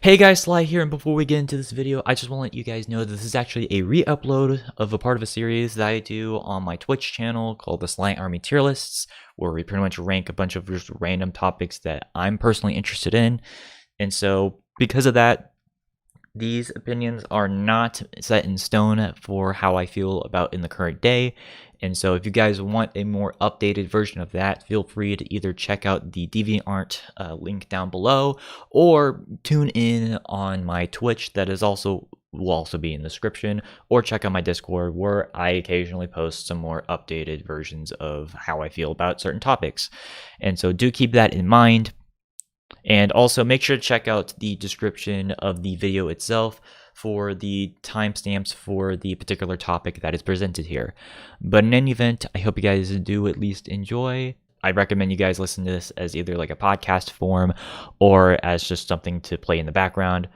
Hey guys, Sly here, and before we get into this video, I just want to let you guys know that this is actually a re-upload of a part of a series that I do on my Twitch channel called the Sly Army Tierlists, where we pretty much rank a bunch of just random topics that I'm personally interested in. And so, because of that, these opinions are not set in stone for how I feel about in the current day. And so if you guys want a more updated version of that, feel free to either check out the DeviantArt link down below or tune in on my Twitch that will also be in the description, or check out my Discord where I occasionally post some more updated versions of how I feel about certain topics. And so do keep that in mind. And also make sure to check out the description of the video itself for the timestamps for the particular topic that is presented here. But in any event, I hope you guys do at least enjoy. I recommend you guys listen to this as either like a podcast form or as just something to play in the background.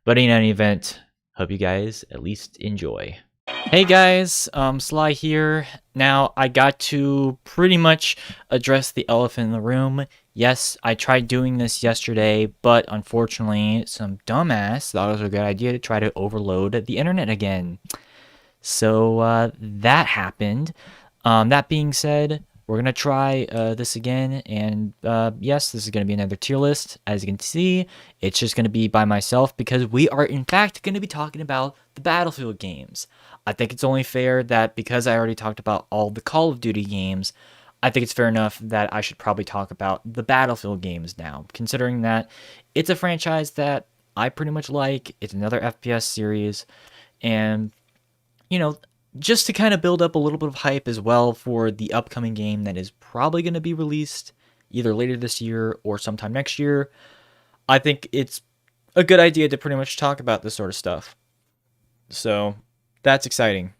But in any event, hope you guys at least enjoy. Hey guys, Sly here. Now, I got to pretty much address the elephant in the room. Yes, I tried doing this yesterday, but unfortunately, some dumbass thought it was a good idea to try to overload the internet again. So, that happened. That being said, we're going to try this again, and yes, this is going to be another tier list. As you can see, it's just going to be by myself because we are, in fact, going to be talking about the Battlefield games. I think it's only fair that because I already talked about all the Call of Duty games, I think it's fair enough that I should probably talk about the Battlefield games now, considering that it's a franchise that I pretty much like. It's another FPS series, and, you know, just to kind of build up a little bit of hype as well for the upcoming game that is probably going to be released either later this year or sometime next year, I think it's a good idea to pretty much talk about this sort of stuff. So that's exciting.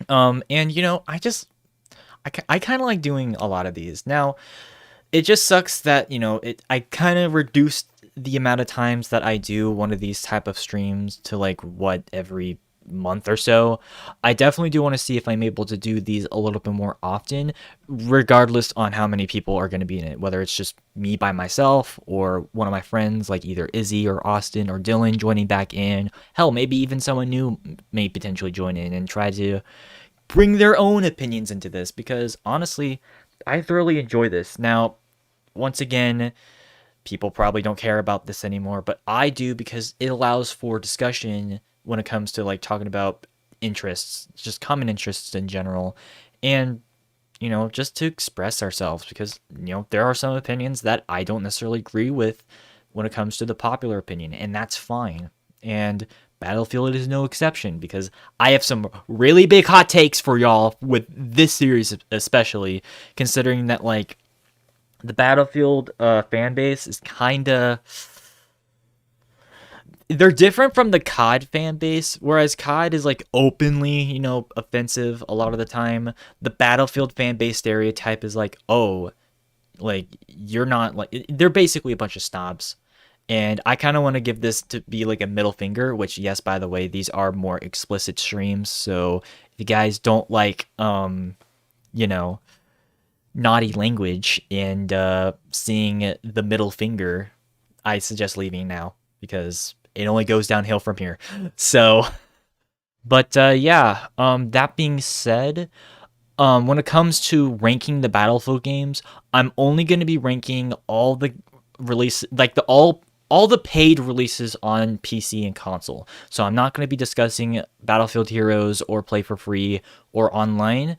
And you know, I kind of like doing a lot of these. Now, it just sucks that, you know, I kind of reduced the amount of times that I do one of these type of streams to like every month or so. I definitely do want to see if I'm able to do these a little bit more often, regardless on how many people are going to be in it, whether it's just me by myself or one of my friends like either Izzy or Austin or Dylan joining back in. Hell, maybe even someone new may potentially join in and try to bring their own opinions into this, because honestly, I thoroughly enjoy this. Now, once again, people probably don't care about this anymore, but I do, because it allows for discussion when it comes to like talking about interests, just common interests in general, and, you know, just to express ourselves, because, you know, there are some opinions that I don't necessarily agree with when it comes to the popular opinion, and that's fine. And Battlefield is no exception, because I have some really big hot takes for y'all with this series, especially considering that like the Battlefield fan base is kind of, they're different from the COD fan base, whereas COD is like openly, you know, offensive a lot of the time. The Battlefield fan base stereotype is like, oh, like you're not like, they're basically a bunch of snobs. And I kind of want to give this to be like a middle finger, which, yes, by the way, these are more explicit streams. So if you guys don't like, you know, naughty language and seeing the middle finger, I suggest leaving now, because it only goes downhill from here. So, but yeah, that being said, when it comes to ranking the Battlefield games, I'm only going to be ranking all the release, like all the paid releases on PC and console. So I'm not going to be discussing Battlefield Heroes or Play for Free or online,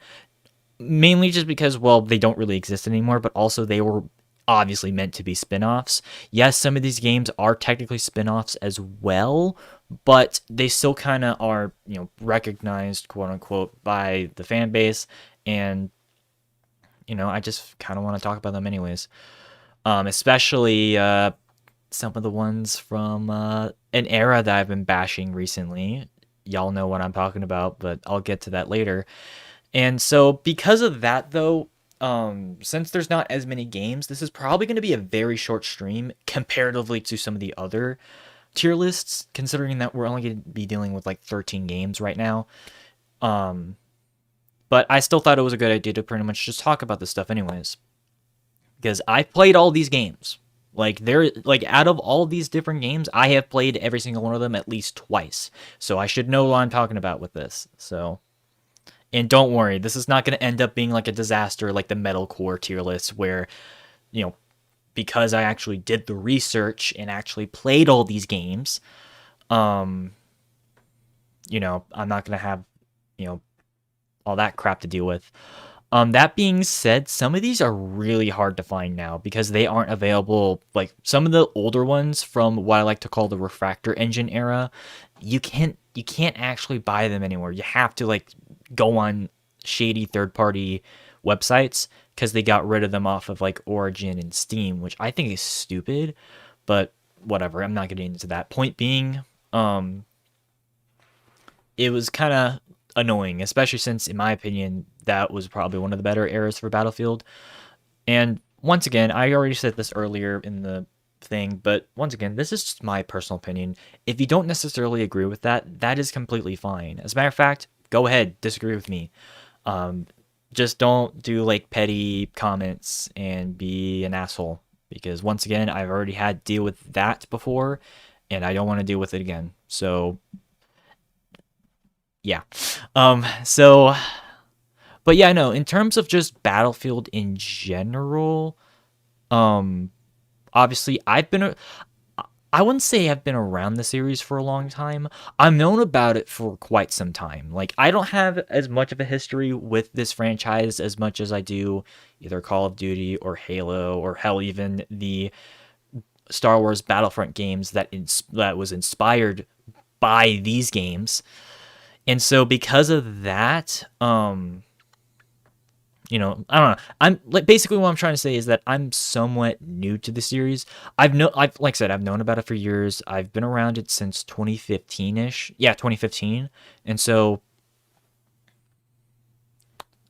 mainly just because, well, they don't really exist anymore, but also they were obviously meant to be spin-offs. Yes, some of these games are technically spin-offs as well, but they still kind of are, you know, recognized, quote unquote, by the fan base, and, you know, I just kind of want to talk about them anyways. Especially some of the ones from an era that I've been bashing recently. Y'all know what I'm talking about, but I'll get to that later. And so because of that, though, since there's not as many games, this is probably going to be a very short stream comparatively to some of the other tier lists, considering that we're only going to be dealing with like 13 games right now. But I still thought it was a good idea to pretty much just talk about this stuff anyways, because I played all these games. Like out of all of these different games, I have played every single one of them at least twice. So I should know what I'm talking about with this. So, and don't worry, this is not going to end up being like a disaster like the metalcore tier list where, you know, because I actually did the research and actually played all these games, I'm not going to have, all that crap to deal with. That being said, some of these are really hard to find now because they aren't available. Like some of the older ones from what I like to call the Refractor Engine era, you can't actually buy them anymore. You have to like go on shady third-party websites because they got rid of them off of like Origin and Steam, which I think is stupid, but whatever. I'm not getting into that. Point being, it was kind of annoying, especially since, in my opinion, that was probably one of the better eras for Battlefield. And once again, I already said this earlier in the thing, but once again, this is just my personal opinion. If you don't necessarily agree with that, that is completely fine. As a matter of fact, go ahead, disagree with me. Just don't do like petty comments and be an asshole, because once again, I've already had to deal with that before, and I don't want to deal with it again. So yeah. So, but yeah, no, in terms of just Battlefield in general, obviously I wouldn't say I've been around the series for a long time. I've known about it for quite some time. Like, I don't have as much of a history with this franchise as much as I do either Call of Duty or Halo, or hell, even the Star Wars Battlefront games that was inspired by these games. And so because of that, I don't know. I'm like, basically what I'm trying to say is that I'm somewhat new to the series. I've like I said, I've known about it for years. I've been around it since 2015-ish. Yeah, 2015. And so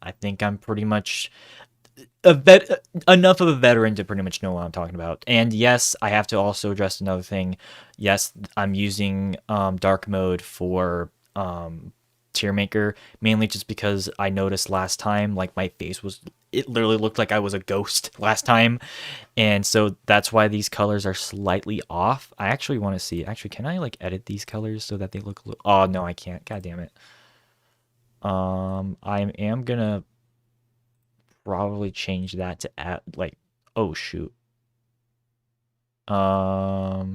I think I'm pretty much enough of a veteran to pretty much know what I'm talking about. And yes, I have to also address another thing. Yes, I'm using dark mode for tier maker, mainly just because I noticed last time, like, my face was, it literally looked like I was a ghost last time, and so that's why these colors are slightly off. I actually want to see, actually, can I like edit these colors so that they look a little, oh no, I can't, god damn it. I am gonna probably change that to add, like, oh shoot. Wow,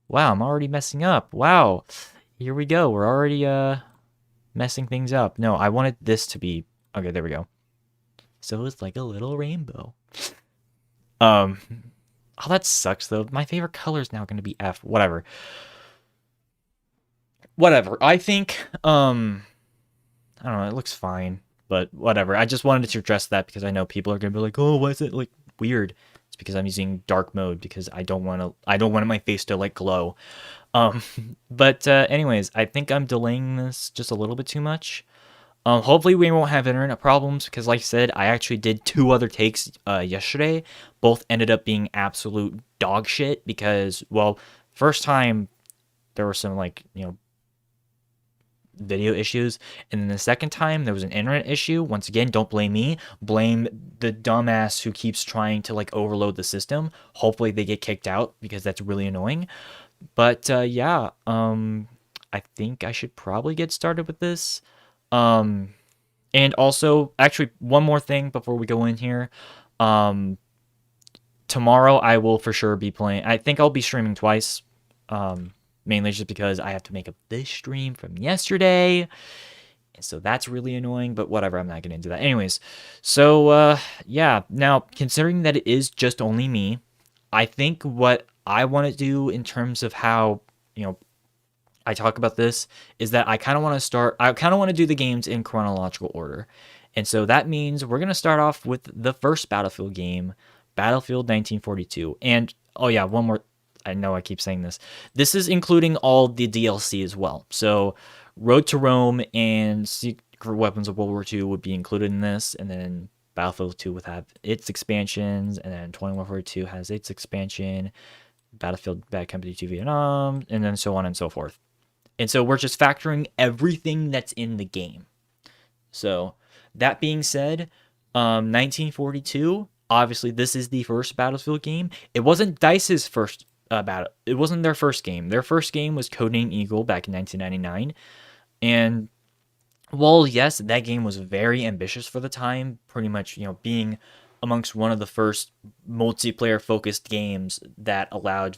I'm already messing up. Wow. Here we go. We're already messing things up. No, I wanted this to be, okay, there we go. So it's like a little rainbow. Oh, that sucks though. My favorite color is now going to be F. Whatever. I think I don't know, it looks fine, but whatever. I just wanted to address that because I know people are going to be like, "Oh, why is it like weird?" It's because I'm using dark mode because I don't want my face to like glow. But anyways, I think I'm delaying this just a little bit too much. Hopefully we won't have internet problems because, like I said, I actually did 2 other takes yesterday. Both ended up being absolute dog shit because, well, first time there were some, like, video issues, and then the second time there was an internet issue. Once again, don't blame me, blame the dumbass who keeps trying to like overload the system. Hopefully they get kicked out because that's really annoying. But yeah, I think I should probably get started with this. And also, actually, one more thing before we go in here. Tomorrow I will for sure be playing. I think I'll be streaming twice. Mainly just because I have to make up this stream from yesterday. And so that's really annoying, but whatever, I'm not getting into that. Anyways, so yeah, now considering that it is just only me, I think what I want to do in terms of how, I talk about this is that I kind of want to do the games in chronological order. And so that means we're going to start off with the first Battlefield game, Battlefield 1942. And oh yeah, one more, I know I keep saying this. This is including all the DLC as well. So Road to Rome and Secret Weapons of World War II would be included in this, and then Battlefield 2 would have its expansions, and then 2142 has its expansion, Battlefield Bad Company 2 Vietnam, and then so on and so forth. And so we're just factoring everything that's in the game. So that being said, 1942, obviously this is the first Battlefield game. It wasn't DICE's first battle. It wasn't their first game. Their first game was Codename Eagle back in 1999, and well, yes, that game was very ambitious for the time, pretty much, being amongst one of the first multiplayer focused games that allowed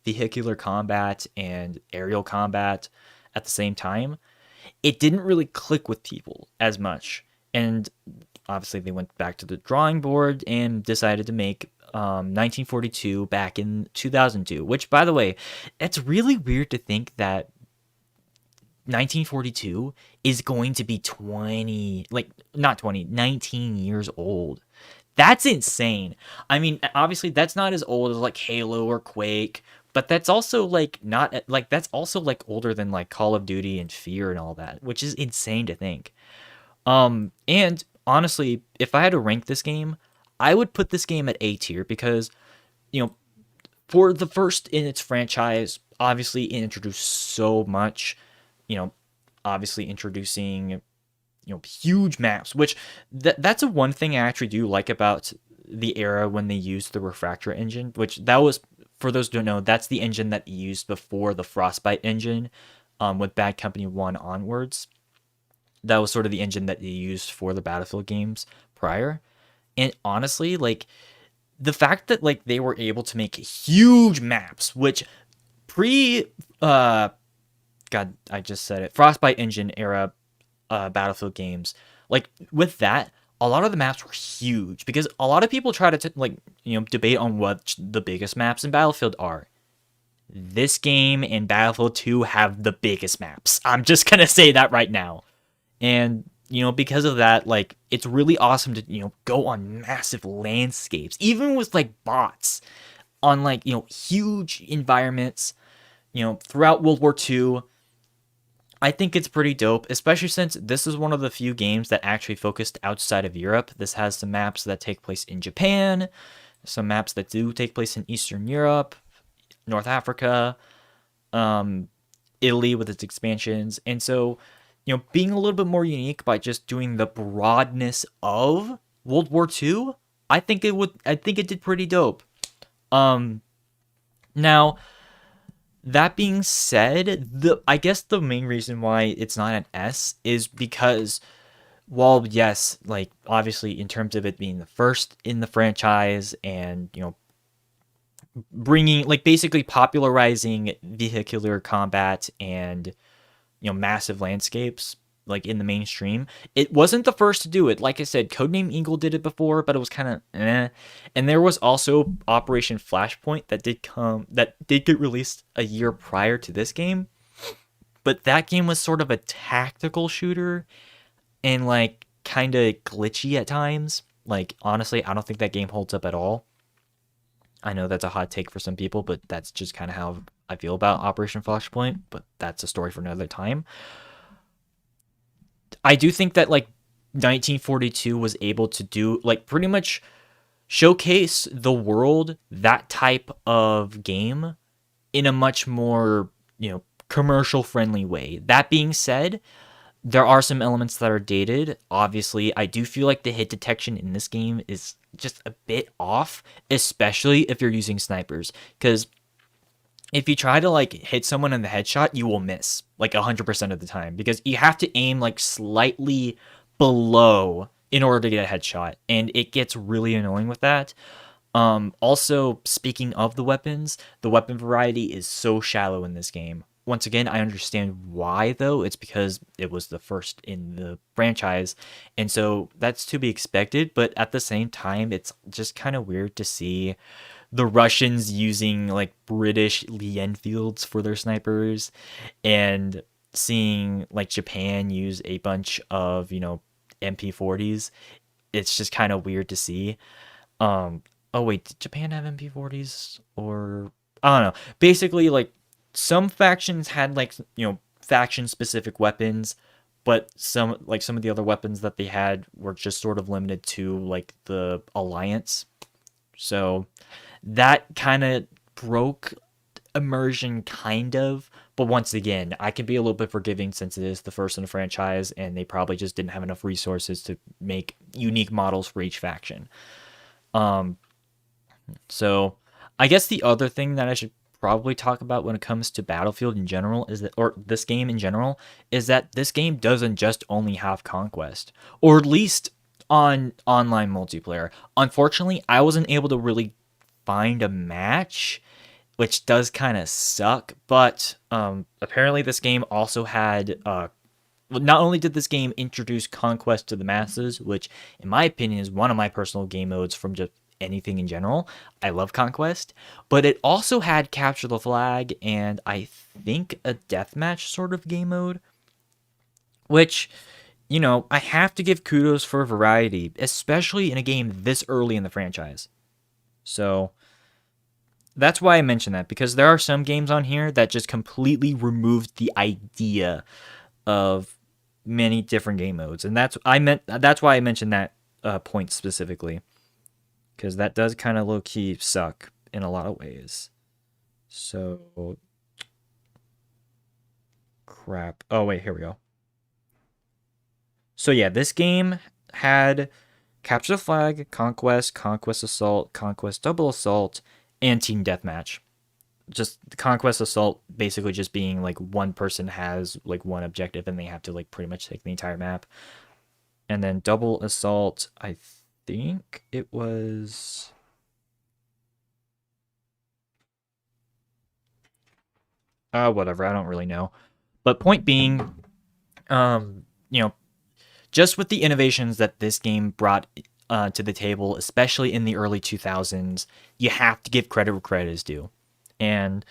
vehicular combat and aerial combat at the same time. It didn't really click with people as much. And obviously, they went back to the drawing board and decided to make 1942 back in 2002, which, by the way, it's really weird to think that 1942 is going to be 20, like, not 20, 19 years old. That's insane. I mean, obviously, that's not as old as like Halo or Quake, but that's also like not like that's also like older than like Call of Duty and Fear and all that, which is insane to think. And honestly, if I had to rank this game, I would put this game at A tier because, you know, for the first in its franchise, obviously it introduced so much, obviously introducing, huge maps, which that's a one thing I actually do like about the era when they used the Refractor engine, which that was, for those who don't know, that's the engine that they used before the Frostbite engine, with Bad Company 1 onwards. That was sort of the engine that they used for the Battlefield games prior. And honestly, like, the fact that like they were able to make huge maps, which God, I just said it, Frostbite engine era Battlefield games, like with that, a lot of the maps were huge because a lot of people try to debate on what the biggest maps in Battlefield are. This game and Battlefield 2 have the biggest maps. I'm just gonna say that right now. And because of that, like, it's really awesome to go on massive landscapes, even with like bots on like huge environments, throughout World War II. I think it's pretty dope, especially since this is one of the few games that actually focused outside of Europe. This has some maps that take place in Japan, some maps that do take place in Eastern Europe, North Africa, Italy with its expansions. And so, being a little bit more unique by just doing the broadness of World War II, I think it did pretty dope. Now, that being said, I guess the main reason why it's not an S is because, while yes, like obviously in terms of it being the first in the franchise and bringing, like, basically popularizing vehicular combat and massive landscapes like in the mainstream, it wasn't the first to do it. Like I said, Codename Eagle did it before, but it was kind of and there was also Operation Flashpoint that did get released a year prior to this game, but that game was sort of a tactical shooter and like kind of glitchy at times. Like, honestly, I don't think that game holds up at all. I know that's a hot take for some people, but that's just kind of how I feel about Operation Flashpoint, but that's a story for another time. I do think that like 1942 was able to do, like, pretty much showcase the world that type of game in a much more, commercial friendly way. That being said, there are some elements that are dated. Obviously, I do feel like the hit detection in this game is just a bit off, especially if you're using snipers, because if you try to like hit someone in the headshot, you will miss like 100% of the time because you have to aim like slightly below in order to get a headshot, and it gets really annoying with that. Also, speaking of the weapon variety is so shallow in this game. Once again, I understand why, though. It's because it was the first in the franchise, and so that's to be expected, but at the same time, it's just kind of weird to see the Russians using like British Lee Enfields for their snipers, and seeing like Japan use a bunch of MP40s. It's just kind of weird to see. Oh wait, did Japan have MP40s, or I don't know. Basically, like, some factions had like faction specific weapons, but some of the other weapons that they had were just sort of limited to like the alliance. So that kind of broke immersion, kind of. But once again, I can be a little bit forgiving since it is the first in the franchise and they probably just didn't have enough resources to make unique models for each faction. Um, so I guess the other thing that I should probably talk about when it comes to Battlefield in general is that, or this game in general, is that this game doesn't just only have conquest, or at least on online multiplayer. Unfortunately, I wasn't able to really find a match, which does kind of suck. But apparently, this game also had well, not only did this game introduce conquest to the masses, which in my opinion is one of my personal game modes from just anything in general. I love conquest, but it also had capture the flag and I think a deathmatch sort of game mode, which I have to give kudos for variety, especially in a game this early in the franchise. So that's why I mention that, because there are some games on here that just completely removed the idea of many different game modes, and that's why I mentioned that point specifically, because that does kind of low key suck in a lot of ways. So crap. Oh wait, here we go. So yeah, this game had capture the flag, conquest, conquest assault, conquest double assault, and team deathmatch. Just the conquest assault basically just being like one person has like one objective and they have to like pretty much take the entire map. And then double assault, I think it was whatever, I don't really know. But point being, um, you know, just with the innovations that this game brought to the table, especially in the early 2000s, you have to give credit where credit is due. And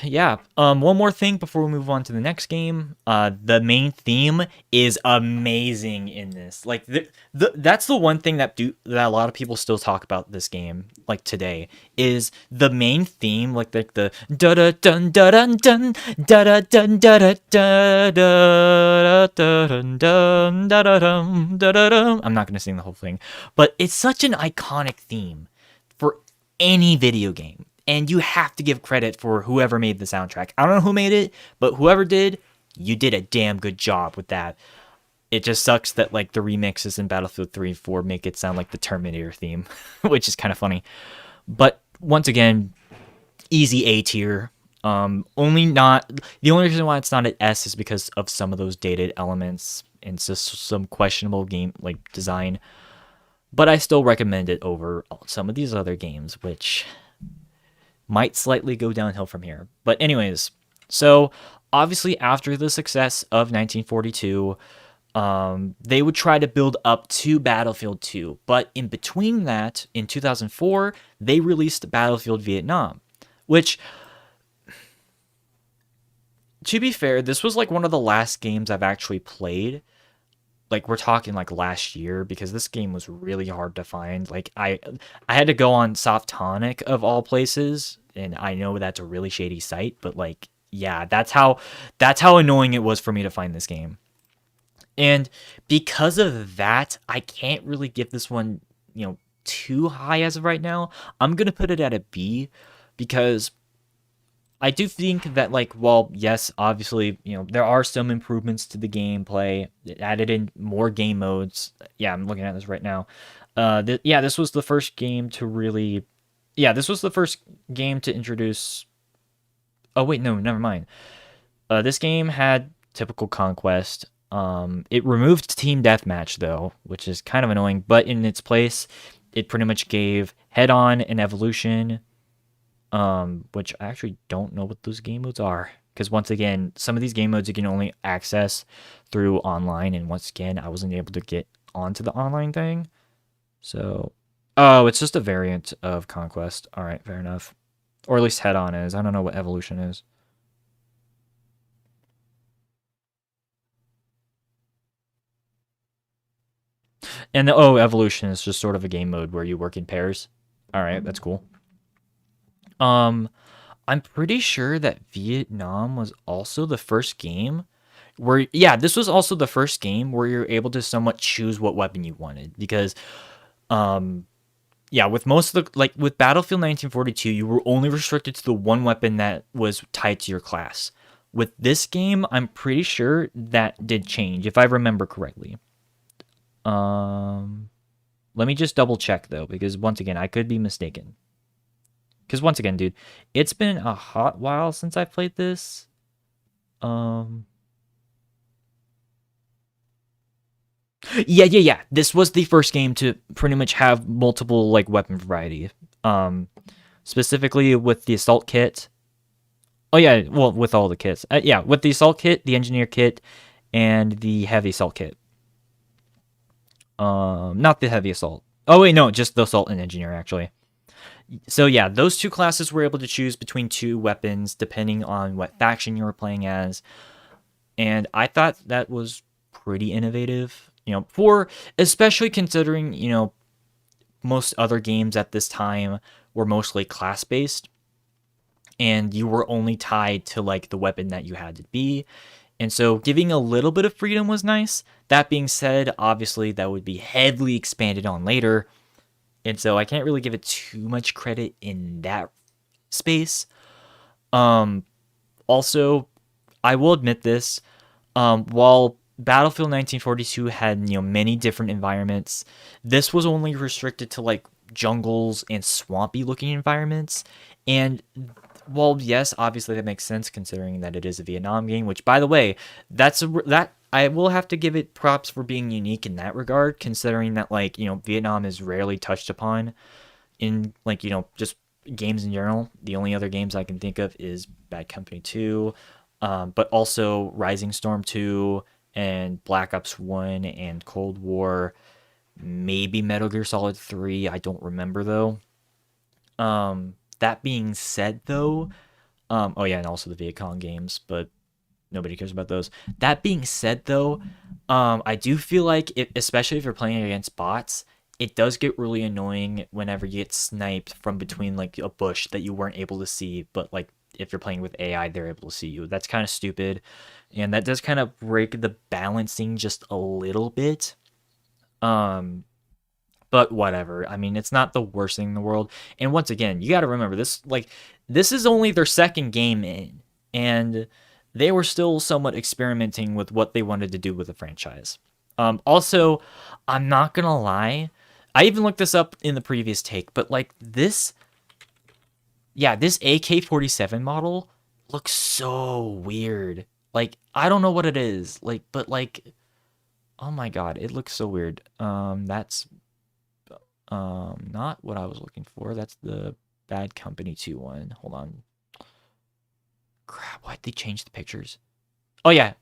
yeah. One more thing before we move on to the next game. The main theme is amazing in this. Like that's the one thing that a lot of people still talk about this game like today is the main theme, like the da da dun da dun dun da da dun da da da da da dun dun da da dum da da dum. I'm not gonna sing the whole thing, but it's such an iconic theme for any video game. And you have to give credit for whoever made the soundtrack. I don't know who made it, but whoever did, you did a damn good job with that. It just sucks that like the remixes in Battlefield 3 and 4 make it sound like the Terminator theme, which is kind of funny. But once again, easy A tier. Only not the only reason why it's not an S is because of some of those dated elements and just some questionable game like design. But I still recommend it over some of these other games, which might slightly go downhill from here. But anyways, so obviously after the success of 1942, they would try to build up to Battlefield 2. But in between that, in 2004, they released Battlefield Vietnam, which, to be fair, this was like one of the last games I've actually played. Like we're talking like last year, because this game was really hard to find. Like I had to go on Softonic of all places, and I know that's a really shady site, but like yeah, that's how annoying it was for me to find this game. And because of that, I can't really give this one, too high as of right now. I'm going to put it at a B, because I do think that, like, well, yes, obviously, there are some improvements to the gameplay. It added in more game modes. Yeah, I'm looking at this right now. This was the first game to really. Yeah, this was the first game to introduce. Oh wait, no, never mind. This game had typical conquest. It removed team deathmatch though, which is kind of annoying. But in its place, it pretty much gave head-on and evolution. Which I actually don't know what those game modes are, because once again, some of these game modes you can only access through online, and once again, I wasn't able to get onto the online thing. So, oh, it's just a variant of Conquest. All right, fair enough. Or at least head-on is. I don't know what evolution is. And evolution is just sort of a game mode where you work in pairs. All right, that's cool. Um, I'm pretty sure that Vietnam was also the first game where, yeah, this was also the first game where you're able to somewhat choose what weapon you wanted, because, um, yeah, with most of the, like, with Battlefield 1942, you were only restricted to the one weapon that was tied to your class. With this game, I'm pretty sure that did change, if I remember correctly. Um, Let me just double check though, because once again, I could be mistaken. Because once again, dude, it's been a hot while since I played this. Yeah. This was the first game to pretty much have multiple like weapon variety. Um, Specifically with the assault kit. Oh yeah, well with all the kits. Yeah, with the assault kit, the engineer kit, and the heavy assault kit. Not the heavy assault. Oh wait, no, just the assault and engineer actually. So yeah, those two classes were able to choose between two weapons depending on what faction you were playing as, and I thought that was pretty innovative. For especially considering most other games at this time were mostly class based, and you were only tied to like the weapon that you had to be. And so giving a little bit of freedom was nice. That being said, obviously that would be heavily expanded on later. And so I can't really give it too much credit in that space. Also, I will admit this, while Battlefield 1942 had, many different environments, this was only restricted to like jungles and swampy looking environments. And well, yes, obviously that makes sense considering that it is a Vietnam game, which by the way, that I will have to give it props for being unique in that regard, considering that like, Vietnam is rarely touched upon in like, just games in general. The only other games I can think of is Bad Company 2, but also Rising Storm 2 and Black Ops 1 and Cold War, maybe Metal Gear Solid 3, I don't remember though. That being said though, oh yeah, and also the Viet Cong games, but nobody cares about those. That being said though, I do feel like especially if you're playing against bots, it does get really annoying whenever you get sniped from between like a bush that you weren't able to see, but like if you're playing with AI, they're able to see you. That's kind of stupid, and that does kind of break the balancing just a little bit. But whatever. I mean, it's not the worst thing in the world. And once again, you got to remember this is only their second game in, and they were still somewhat experimenting with what they wanted to do with the franchise. Also, I'm not gonna lie, I even looked this up in the previous take, but like this AK-47 model looks so weird. Like I don't know what it is. Like, but like, oh my god, it looks so weird. That's not what I was looking for. That's the Bad Company 2 one. Hold on. Crap, why'd they change the pictures? Oh yeah.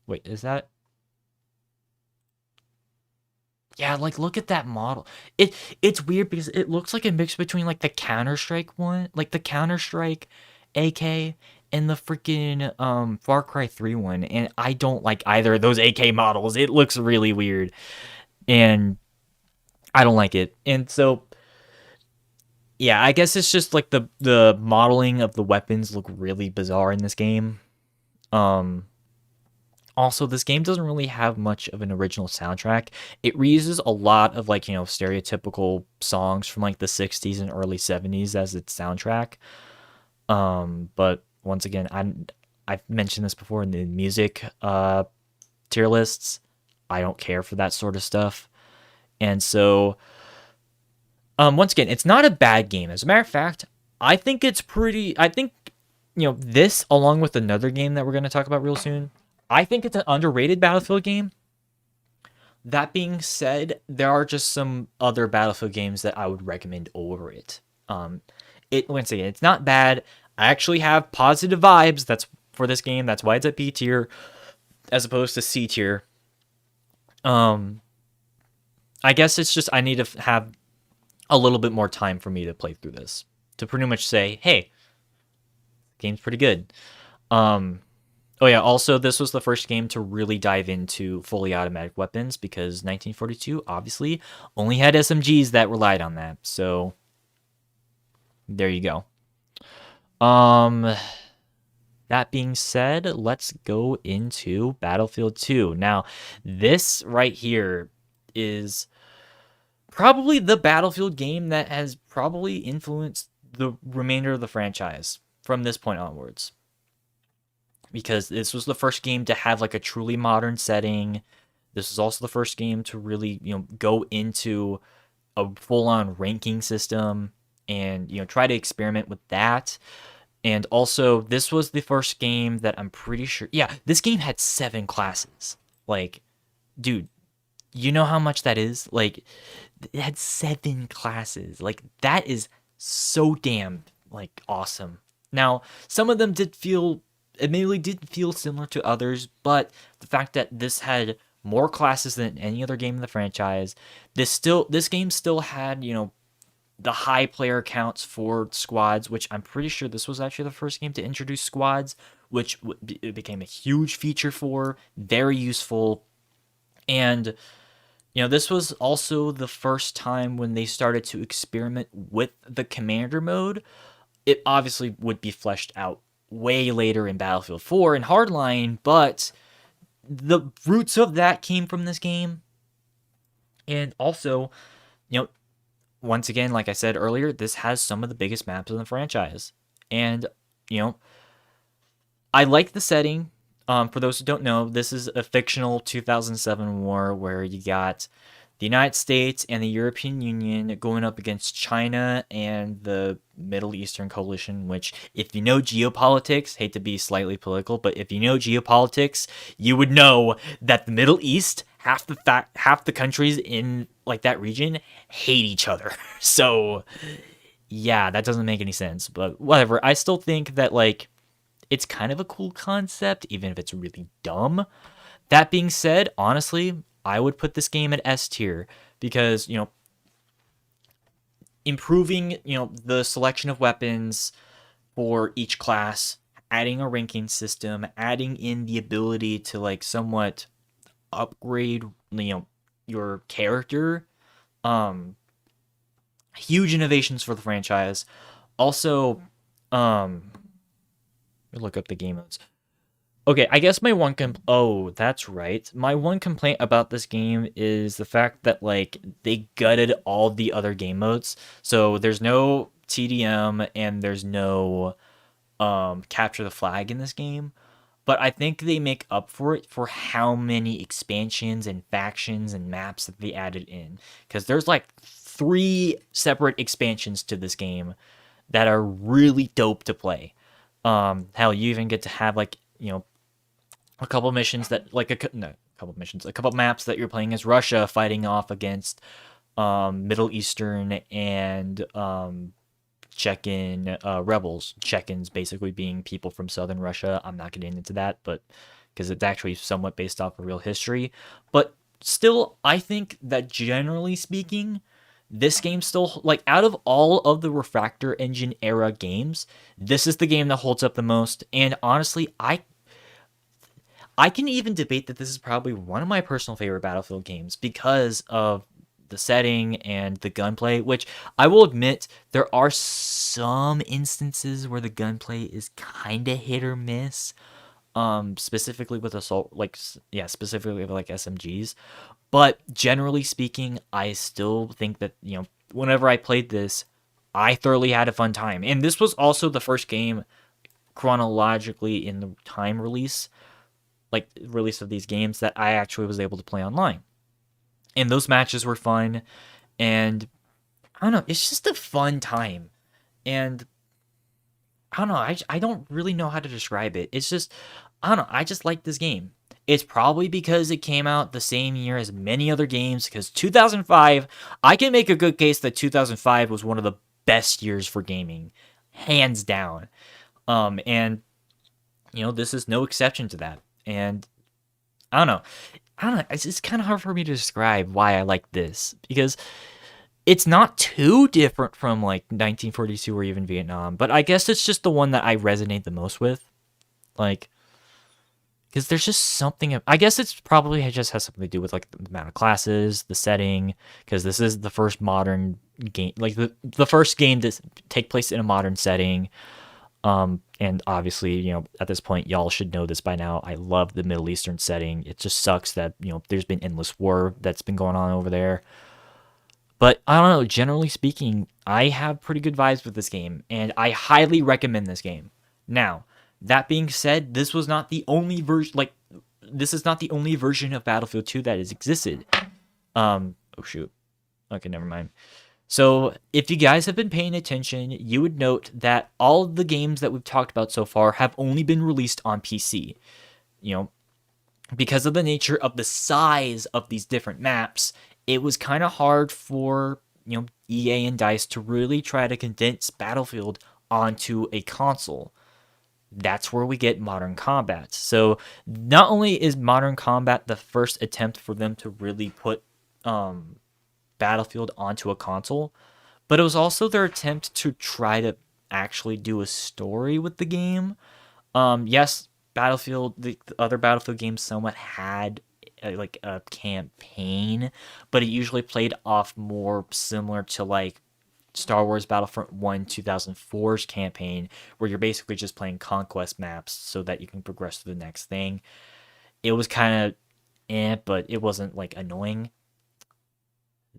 Wait, is that? Yeah, like look at that model. It's weird because it looks like a mix between like the Counter-Strike one, like the Counter-Strike AK and the freaking Far Cry 3 one, and I don't like either of those AK models. It looks really weird. And I don't like it. And so yeah, I guess it's just like the modeling of the weapons look really bizarre in this game. Um Also, this game doesn't really have much of an original soundtrack. It reuses a lot of like, stereotypical songs from like the 60s and early 70s as its soundtrack. But once again, I've mentioned this before in the music tier lists. I don't care for that sort of stuff. And so once again, it's not a bad game. As a matter of fact, I think this along with another game that we're going to talk about real soon, I think it's an underrated Battlefield game. That being said, there are just some other Battlefield games that I would recommend over it. Once again, it's not bad. I actually have positive vibes. That's for this game. That's why it's at B tier as opposed to C tier. I guess it's just I need to have a little bit more time for me to play through this to pretty much say, hey, the game's pretty good. Oh yeah, also this was the first game to really dive into fully automatic weapons because 1942 obviously only had SMGs that relied on that. So there you go. That being said, let's go into Battlefield 2. Now, this right here is probably the Battlefield game that has probably influenced the remainder of the franchise from this point onwards. Because this was the first game to have like a truly modern setting. This is also the first game to really, go into a full-on ranking system and, try to experiment with that. And also, this was the first game that I'm pretty sure, yeah, this game had 7 classes. Like, dude, you know how much that is? Like, it had 7 classes. Like, that is so damn, like, awesome. Now, some of them admittedly did feel similar to others, but the fact that this had more classes than any other game in the franchise, this game still had, the high player counts for squads, which I'm pretty sure this was actually the first game to introduce squads, which it became a huge feature for, very useful. And, this was also the first time when they started to experiment with the commander mode. It obviously would be fleshed out way later in Battlefield 4 and Hardline, but the roots of that came from this game. And also, once again, like I said earlier, this has some of the biggest maps in the franchise. And, I like the setting. For those who don't know, this is a fictional 2007 war where you got the United States and the European Union going up against China and the Middle Eastern Coalition, which, if you know geopolitics, hate to be slightly political, but if you know geopolitics, you would know that the Middle East, half the countries in like that region hate each other. So, yeah, that doesn't make any sense, but whatever. I still think that, like, it's kind of a cool concept, even if it's really dumb. That being said, honestly, I would put this game at S tier because, improving, the selection of weapons for each class, adding a ranking system, adding in the ability to, like, somewhat upgrade, your character. Huge innovations for the franchise. Also, look up the game modes. Okay, I guess my one that's right. My one complaint about this game is the fact that, like, they gutted all the other game modes. So there's no TDM and there's no capture the flag in this game. But I think they make up for it for how many expansions and factions and maps that they added in. Because there's like 3 separate expansions to this game that are really dope to play. Hell, you even get to have, like, a couple missions that, like, a couple maps that you're playing as Russia fighting off against Middle Eastern and Chechen rebels. Chechens basically being people from southern Russia. I'm not getting into that, but because it's actually somewhat based off of real history. But still, I think that generally speaking, this game still, like, out of all of the Refractor Engine era games, this is the game that holds up the most. And honestly, I can even debate that this is probably one of my personal favorite Battlefield games because of the setting and the gunplay, which I will admit there are some instances where the gunplay is kind of hit or miss, specifically with assault, specifically with, like, SMGs. But generally speaking, I still think that, whenever I played this, I thoroughly had a fun time. And this was also the first game chronologically in the time release of these games that I actually was able to play online. And those matches were fun, and I don't know, it's just a fun time. And I don't know, I don't really know how to describe it. It's just, I don't know, I just like this game. It's probably because it came out the same year as many other games, because 2005, I can make a good case that 2005 was one of the best years for gaming, hands down. And, this is no exception to that. And I don't know. It's kind of hard for me to describe why I like this, because it's not too different from, like, 1942 or even Vietnam, but I guess it's just the one that I resonate the most with. Like, because there's just something, I guess it's probably just has something to do with, like, the amount of classes, the setting, because this is the first modern game, like, the first game to take place in a modern setting. And obviously, at this point, y'all should know this by now. I love the Middle Eastern setting. It just sucks that, there's been endless war that's been going on over there. But I don't know, generally speaking, I have pretty good vibes with this game, and I highly recommend this game. Now, that being said, this was not the only version, like, this is not the only version of Battlefield 2 that has existed. Oh shoot. Okay, never mind. So, if you guys have been paying attention, you would note that all of the games that we've talked about so far have only been released on PC. You know, because of the nature of the size of these different maps, it was kind of hard for, EA and DICE to really try to condense Battlefield onto a console. That's where we get Modern Combat. So not only is Modern Combat the first attempt for them to really put Battlefield onto a console, but it was also their attempt to try to actually do a story with the game. Yes, Battlefield, the other Battlefield games somewhat had like a campaign, but it usually played off more similar to like Star Wars Battlefront 1 2004's campaign, where you're basically just playing conquest maps so that you can progress to the next thing. It was kind of but it wasn't like annoying.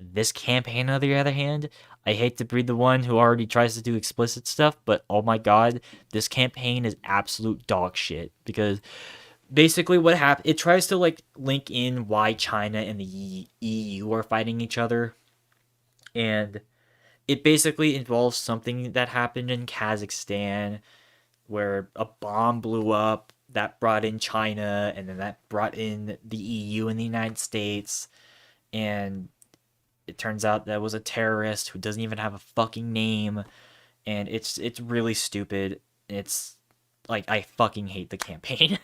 This campaign, on the other hand, I hate to be the one who already tries to do explicit stuff, but oh my god, this campaign is absolute dog shit. Because basically what happened, it tries to like link in why China and the EU are fighting each other. And it basically involves something that happened in Kazakhstan where a bomb blew up that brought in China, and then that brought in the EU and the United States. And it turns out that was a terrorist who doesn't even have a fucking name, and it's really stupid. It's like, I fucking hate the campaign.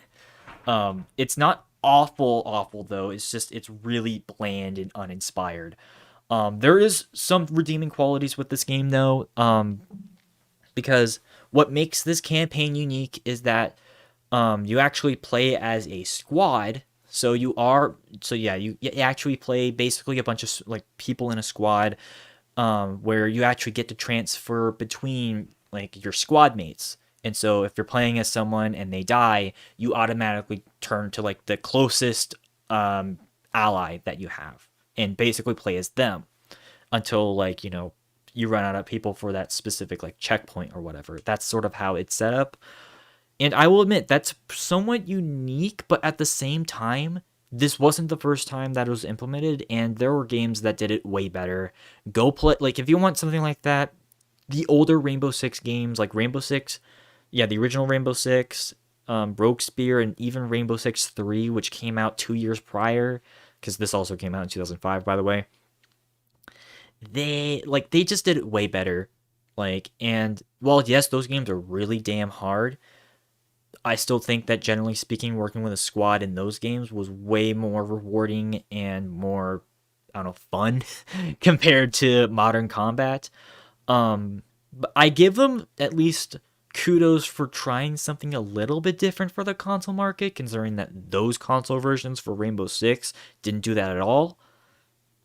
It's not awful though. It's really bland and uninspired. There is some redeeming qualities with this game though, because what makes this campaign unique is that you actually play as a squad. You actually play basically a bunch of like people in a squad, where you actually get to transfer between like your squad mates. And so if you're playing as someone and they die, you automatically turn to like the closest ally that you have and basically play as them until like, you run out of people for that specific like checkpoint or whatever. That's sort of how it's set up. And I will admit that's somewhat unique, but at the same time, this wasn't the first time that it was implemented, and there were games that did it way better. Go play, like, if you want something like that, the older Rainbow Six games, like Rainbow Six, the original Rainbow Six, Rogue Spear, and even Rainbow Six 3, which came out 2 years prior, because this also came out in 2005, by the way. They just did it way better. And while yes, those games are really damn hard, I still think that generally speaking, working with a squad in those games was way more rewarding and more, I don't know, fun compared to Modern Combat. But I give them at least kudos for trying something a little bit different for the console market, considering that those console versions for Rainbow Six didn't do that at all.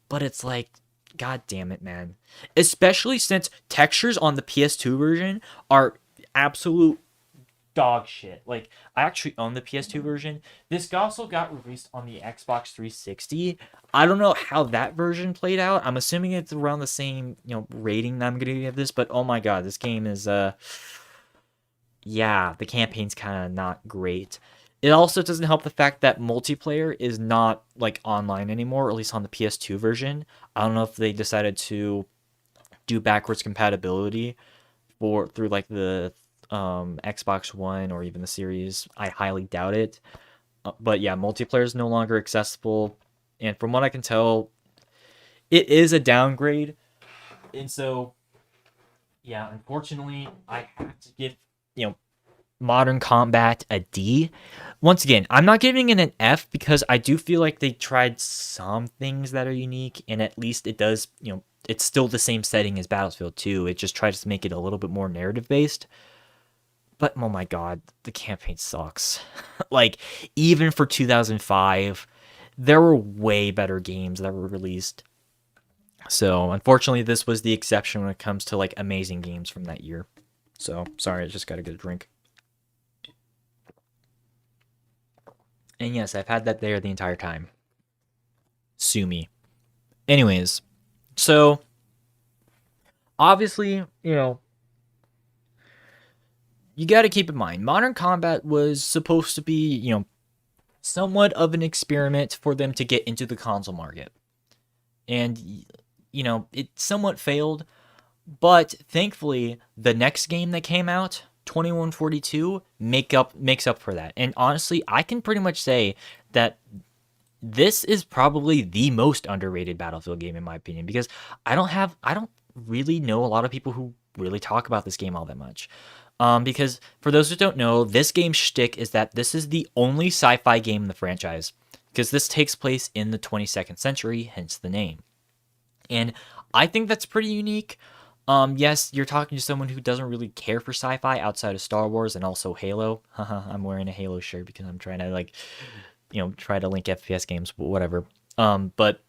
But it's like, god damn it, man. Especially since textures on the PS2 version are absolute dog shit. Like, I actually own the PS2 version. This also got released on the Xbox 360. I don't know how that version played out. I'm assuming it's around the same, rating that I'm gonna give this, but oh my god, this game is the campaign's kind of not great. It also doesn't help the fact that multiplayer is not like online anymore, or at least on the PS2 version. I don't know if they decided to do backwards compatibility through like the Xbox One or even the Series. I highly doubt it. But yeah, multiplayer is no longer accessible, and from what I can tell, it is a downgrade. And so, yeah, unfortunately, I have to give Modern Combat a D. Once again, I'm not giving it an F because I do feel like they tried some things that are unique, and at least it does, it's still the same setting as Battlefield 2. It just tries to make it a little bit more narrative based. But oh my god, the campaign sucks. Like, even for 2005, there were way better games that were released. So, unfortunately, this was the exception when it comes to like amazing games from that year. So, sorry, I just gotta get a drink. And yes, I've had that there the entire time. Sue me. Anyways, so obviously, you got to keep in mind, Modern Combat was supposed to be, somewhat of an experiment for them to get into the console market. And, it somewhat failed, but thankfully, the next game that came out, 2142, makes up for that. And honestly, I can pretty much say that this is probably the most underrated Battlefield game in my opinion, because I don't really know a lot of people who really talk about this game all that much. Because for those who don't know, this game's shtick is that this is the only sci-fi game in the franchise, because this takes place in the 22nd century, hence the name. And I think that's pretty unique. Yes, you're talking to someone who doesn't really care for sci-fi outside of Star Wars and also Halo. I'm wearing a Halo shirt because I'm trying to try to link FPS games, but whatever. But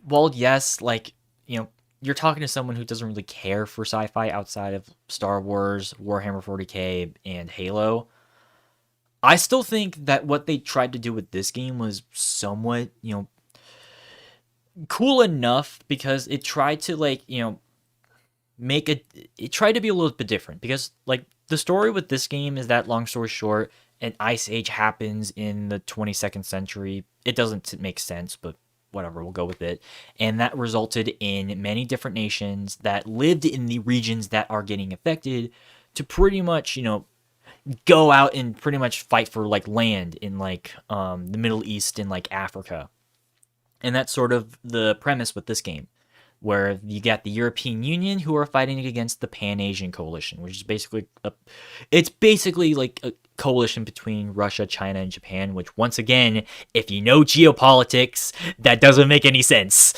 well, yes, you're talking to someone who doesn't really care for sci-fi outside of Star Wars, Warhammer 40K, and Halo. I still think that what they tried to do with this game was somewhat, cool enough, because it tried to it tried to be a little bit different, because the story with this game is that, long story short, an ice age happens in the 22nd century. It doesn't make sense, but whatever, we'll go with it. And that resulted in many different nations that lived in the regions that are getting affected to pretty much, go out and pretty much fight for land in the Middle East and Africa. And that's sort of the premise with this game, where you got the European Union who are fighting against the Pan-Asian Coalition, which is basically a coalition between Russia, China, and Japan, which, once again, if you know geopolitics, that doesn't make any sense,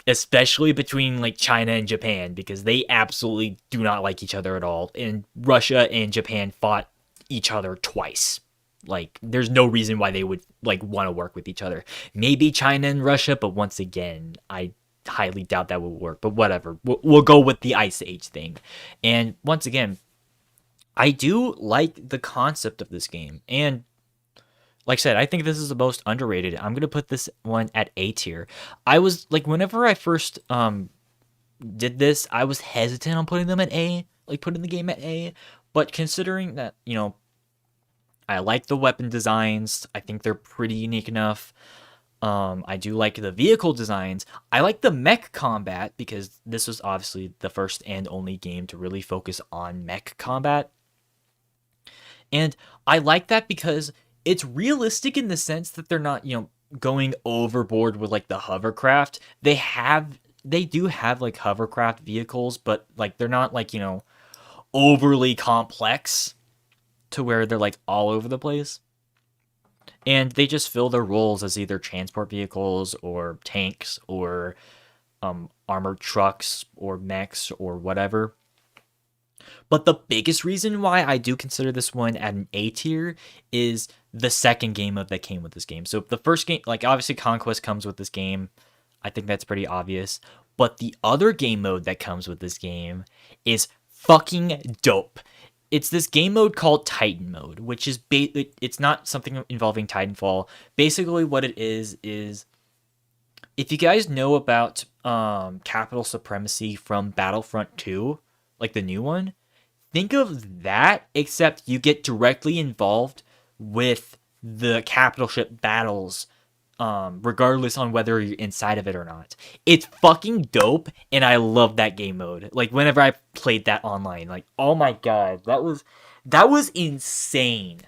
especially between China and Japan, because they absolutely do not like each other at all, and Russia and Japan fought each other twice. There's no reason why they would want to work with each other. Maybe China and Russia, but once again, I highly doubt that would work. But whatever, we'll go with the Ice Age thing. And once again, I do like the concept of this game, and like I said, I think this is the most underrated. I'm gonna put this one at A tier. I was whenever I first did this, I was hesitant on putting them at A, putting the game at A. But considering that, I like the weapon designs, I think they're pretty unique enough. I do like the vehicle designs. I like the mech combat, because this was obviously the first and only game to really focus on mech combat. And I like that because it's realistic in the sense that they're not, going overboard with the hovercraft. They do have hovercraft vehicles, but they're not overly complex to where they're all over the place. And they just fill their roles as either transport vehicles or tanks or armored trucks or mechs or whatever. But the biggest reason why I do consider this one at an A tier is the second game mode that came with this game. So the first game, obviously Conquest comes with this game. I think that's pretty obvious. But the other game mode that comes with this game is fucking dope. It's this game mode called Titan mode, which is it's not something involving Titanfall. Basically what it is if you guys know about capital supremacy from Battlefront 2, the new one, think of that, except you get directly involved with the capital ship battles, regardless on whether you're inside of it or not. It's fucking dope, and I love that game mode. Whenever I played that online, oh my god, that was insane.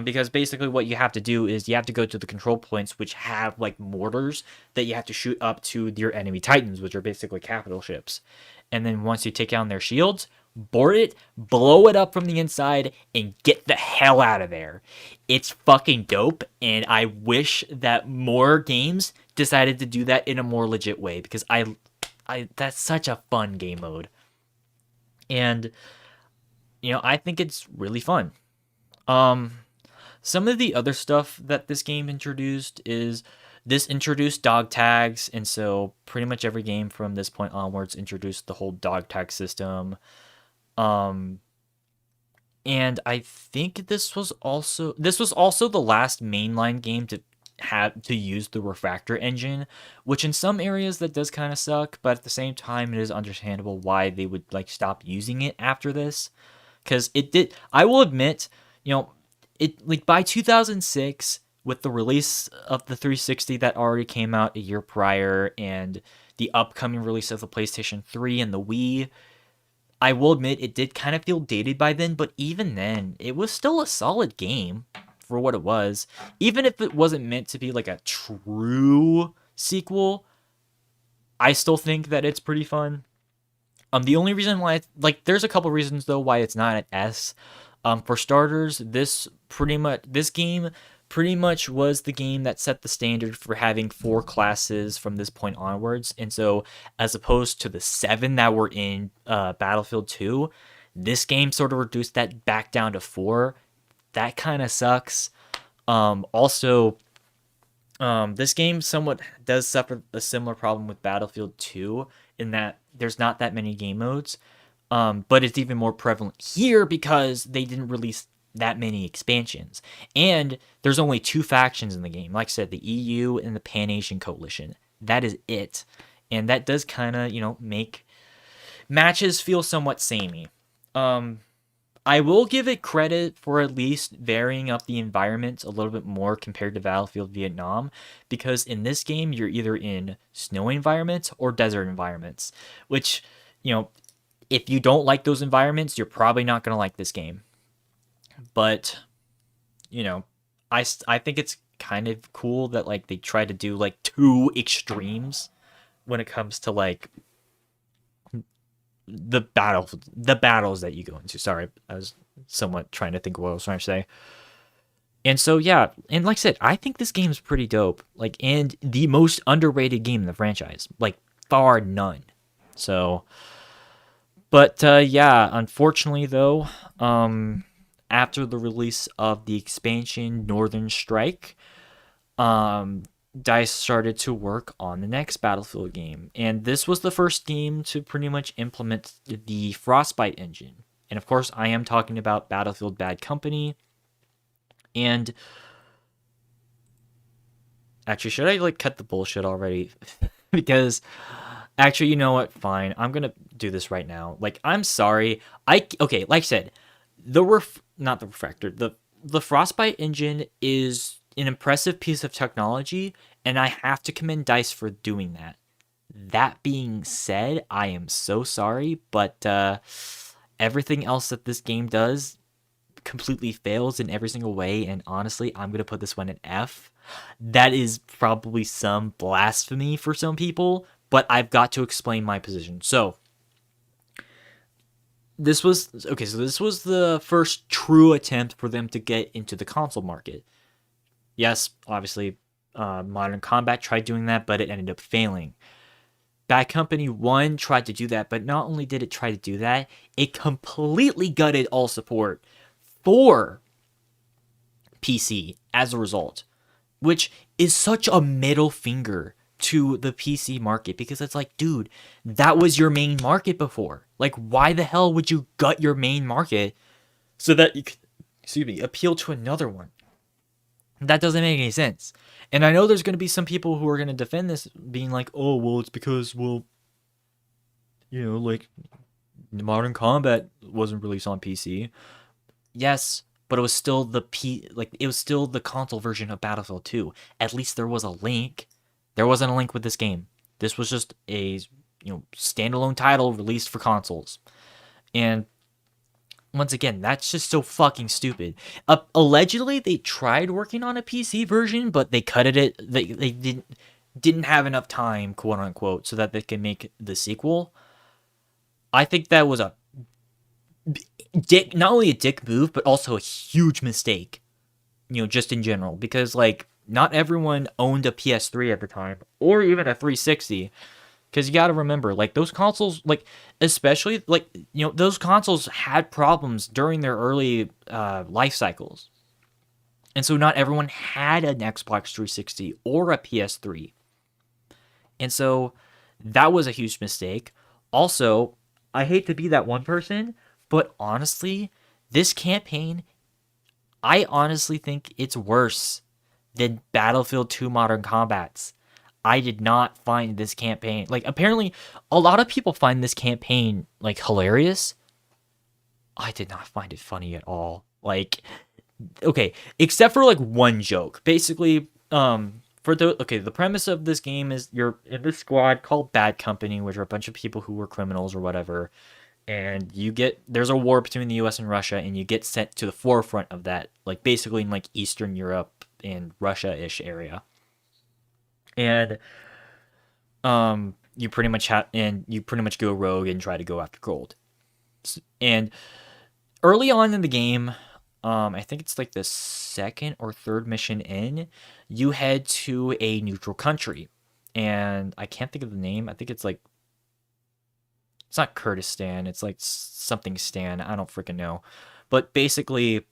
Because basically what you have to do is you have to go to the control points, which have mortars that you have to shoot up to your enemy titans, which are basically capital ships. And then once you take down their shields, board it, blow it up from the inside, and get the hell out of there. It's fucking dope, and I wish that more games decided to do that in a more legit way, because I that's such a fun game mode. And I think it's really fun. Some of the other stuff that this game introduced is this introduced dog tags, and so pretty much every game from this point onwards introduced the whole dog tag system. And I think this was also the last mainline game to have to use the refactor engine, which in some areas that does kind of suck, but at the same time it is understandable why they would stop using it after this, because it did. I will admit, it like by 2006, with the release of the 360 that already came out a year prior, and the upcoming release of the PlayStation 3 and the Wii, I will admit it did kind of feel dated by then, but even then, it was still a solid game for what it was. Even if it wasn't meant to be like a true sequel, I still think that it's pretty fun. The only reason why, there's a couple reasons though why it's not an S. For starters, this game pretty much was the game that set the standard for having 4 classes from this point onwards. And so, as opposed to the 7 that were in Battlefield 2, this game sort of reduced that back down to 4. That kind of sucks. Also, this game somewhat does suffer a similar problem with Battlefield 2 in that there's not that many game modes. But it's even more prevalent here because they didn't release that many expansions. And there's only 2 factions in the game. Like I said, the EU and the Pan-Asian Coalition. That is it. And that does kind of, make matches feel somewhat samey. I will give it credit for at least varying up the environment a little bit more compared to Battlefield Vietnam, because in this game, you're either in snowy environments or desert environments, which, if you don't like those environments, you're probably not going to like this game. But, I think it's kind of cool that, they try to do, 2 extremes when it comes to, the battles that you go into. Sorry, I was somewhat trying to think of what I was trying to say. And so, yeah, and like I said, I think this game is pretty dope. And the most underrated game in the franchise. Far none. So... But, yeah, unfortunately, though, after the release of the expansion Northern Strike, DICE started to work on the next Battlefield game. And this was the first game to pretty much implement the Frostbite engine. And, of course, I am talking about Battlefield Bad Company. And... Actually, should I, cut the bullshit already? Because... Actually, you know what? Fine. I'm going to do this right now. I'm sorry. Okay, like I said, not the refractor. The Frostbite engine is an impressive piece of technology, and I have to commend DICE for doing that. That being said, I am so sorry, but everything else that this game does completely fails in every single way, and honestly, I'm going to put this one at F. That is probably some blasphemy for some people, but I've got to explain my position. So, this was the first true attempt for them to get into the console market. Yes, obviously, Modern Combat tried doing that, but it ended up failing. Bad Company 1 tried to do that, but not only did it try to do that, it completely gutted all support for PC as a result, which is such a middle finger to the PC market, because it's dude, that was your main market before. Why the hell would you gut your main market so that you could, appeal to another one? That doesn't make any sense. And I know there's going to be some people who are going to defend this, being oh, well, it's because, Modern Combat wasn't released on PC. Yes, but it was still it was still the console version of Battlefield 2. At least there was a link. There wasn't a link with this game. This was just a, standalone title released for consoles. And once again, that's just so fucking stupid. Allegedly, they tried working on a PC version, but they cutted it. They didn't have enough time, quote unquote, so that they could make the sequel. I think that was not only a dick move, but also a huge mistake. Just in general, because not everyone owned a PS3 at the time, or even a 360. Because you got to remember, those consoles, especially, those consoles had problems during their early life cycles. And so not everyone had an Xbox 360 or a PS3. And so that was a huge mistake. Also, I hate to be that one person, but honestly, this campaign, I honestly think it's worse than Battlefield 2 Modern Combats. I did not find this campaign, apparently a lot of people find this campaign hilarious. I did not find it funny at all. Okay, except for like one joke. Basically, the premise of this game is you're in this squad called Bad Company, which are a bunch of people who were criminals or whatever, and there's a war between the US and Russia, and you get sent to the forefront of that, like basically in like Eastern Europe and Russia-ish area. And you pretty much go rogue and try to go after gold. And early on in the game, I think it's like the second or third mission in, you head to a neutral country. And I can't think of the name. I think it's like, it's not Kurdistan. It's like something Stan. I don't freaking know. But basically,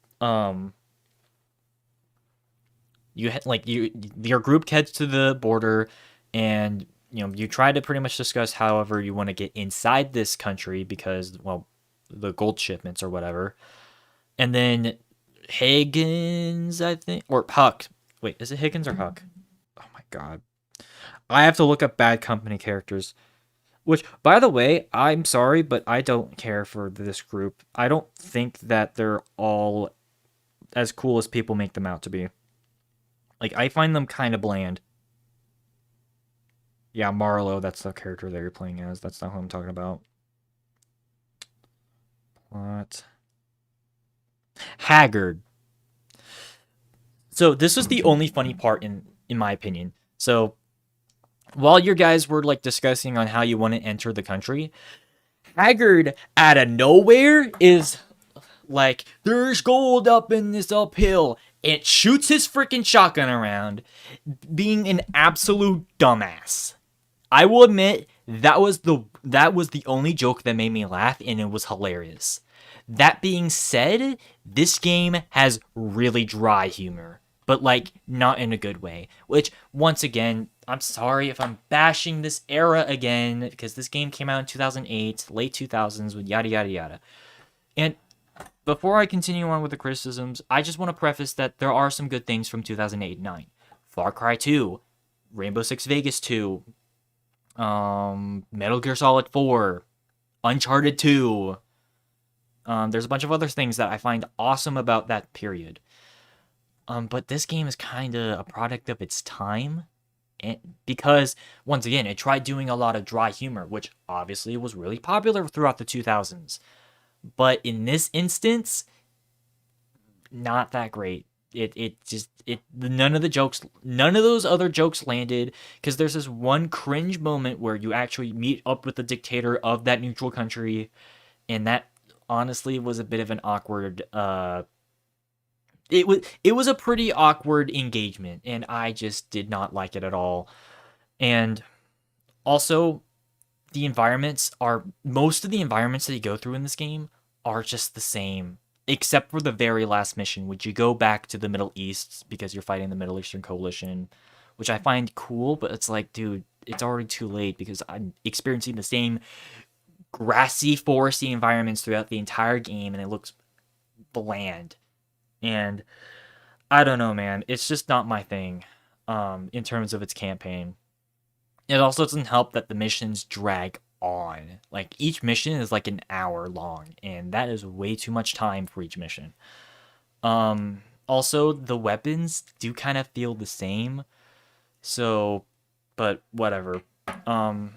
your group heads to the border, and you try to pretty much discuss however you want to get inside this country because, well, the gold shipments or whatever. And then Higgins, I think, or Huck. Wait, is it Higgins or Huck? Oh my god. I have to look up Bad Company characters. Which, by the way, I'm sorry, but I don't care for this group. I don't think that they're all as cool as people make them out to be. Like, I find them kind of bland. Yeah, Marlowe, that's the character that you're playing as. That's not who I'm talking about. What? Haggard. So this was the only funny part in my opinion. So while your guys were like discussing on how you want to enter the country, Haggard out of nowhere is like, there's gold up in this uphill. It shoots his freaking shotgun around, being an absolute dumbass. I will admit that was the only joke that made me laugh, and it was hilarious. That being said, this game has really dry humor, but like not in a good way. Which, once again, I'm sorry if I'm bashing this era again, because this game came out in 2008, late 2000s, with yada yada yada. And before I continue on with the criticisms, I just want to preface that there are some good things from 2008 and 9. Far Cry 2, Rainbow Six Vegas 2, Metal Gear Solid 4, Uncharted 2. There's a bunch of other things that I find awesome about that period. But this game is kind of a product of its time. Because, once again, it tried doing a lot of dry humor, which obviously was really popular throughout the 2000s. But in this instance, not that great. None of those other jokes landed, because there's this one cringe moment where you actually meet up with the dictator of that neutral country, and that honestly was a bit of an awkward it was a pretty awkward engagement, and I just did not like it at all. And also, most of the environments that you go through in this game are just the same, except for the very last mission, which you go back to the Middle East because you're fighting the Middle Eastern Coalition, which I find cool, but it's like, dude, it's already too late because I'm experiencing the same grassy, foresty environments throughout the entire game, and it looks bland. And I don't know, man. It's just not my thing in terms of its campaign. It also doesn't help that the missions drag on. Like, each mission is like an hour long, and that is way too much time for each mission. Also, the weapons do kind of feel the same. So, but whatever. Oh,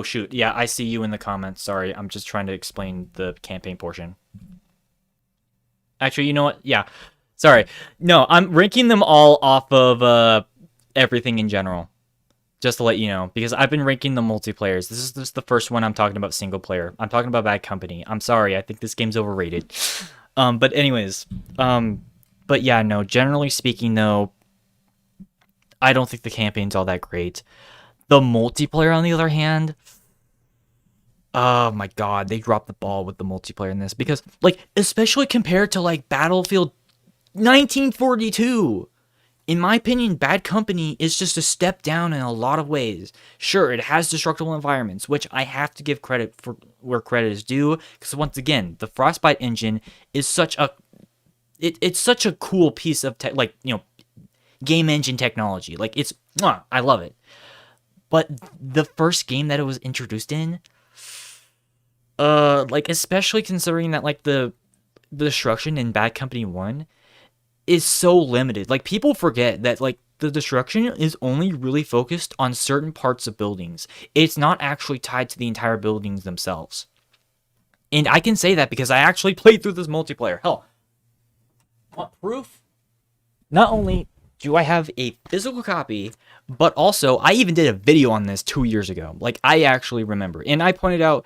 shoot. Yeah, I see you in the comments. Sorry, I'm just trying to explain the campaign portion. Actually, you know what? Yeah. Sorry. No, I'm ranking them all off of everything in general. Just to let you know, because I've been ranking the multiplayers. This is just the first one I'm talking about single player. I'm talking about Bad Company. I'm sorry, I think this game's overrated. But anyways, but yeah, no, generally speaking though, I don't think the campaign's all that great. The multiplayer, on the other hand, oh my god, they dropped the ball with the multiplayer in this, because, like, especially compared to, like, Battlefield 1942, in my opinion, Bad Company is just a step down in a lot of ways. Sure, it has destructible environments, which I have to give credit for where credit is due, because once again, the Frostbite engine is such a it's such a cool piece of game engine technology. Like, I love it. But the first game that it was introduced in, like, especially considering that, like, the destruction in Bad Company 1 is so limited. Like, people forget that, like, the destruction is only really focused on certain parts of buildings. It's not actually tied to the entire buildings themselves. And I can say that because I actually played through this multiplayer. Hell, want proof? Not only do I have a physical copy, but also I even did a video on this 2 years ago. Like, I actually remember. And I pointed out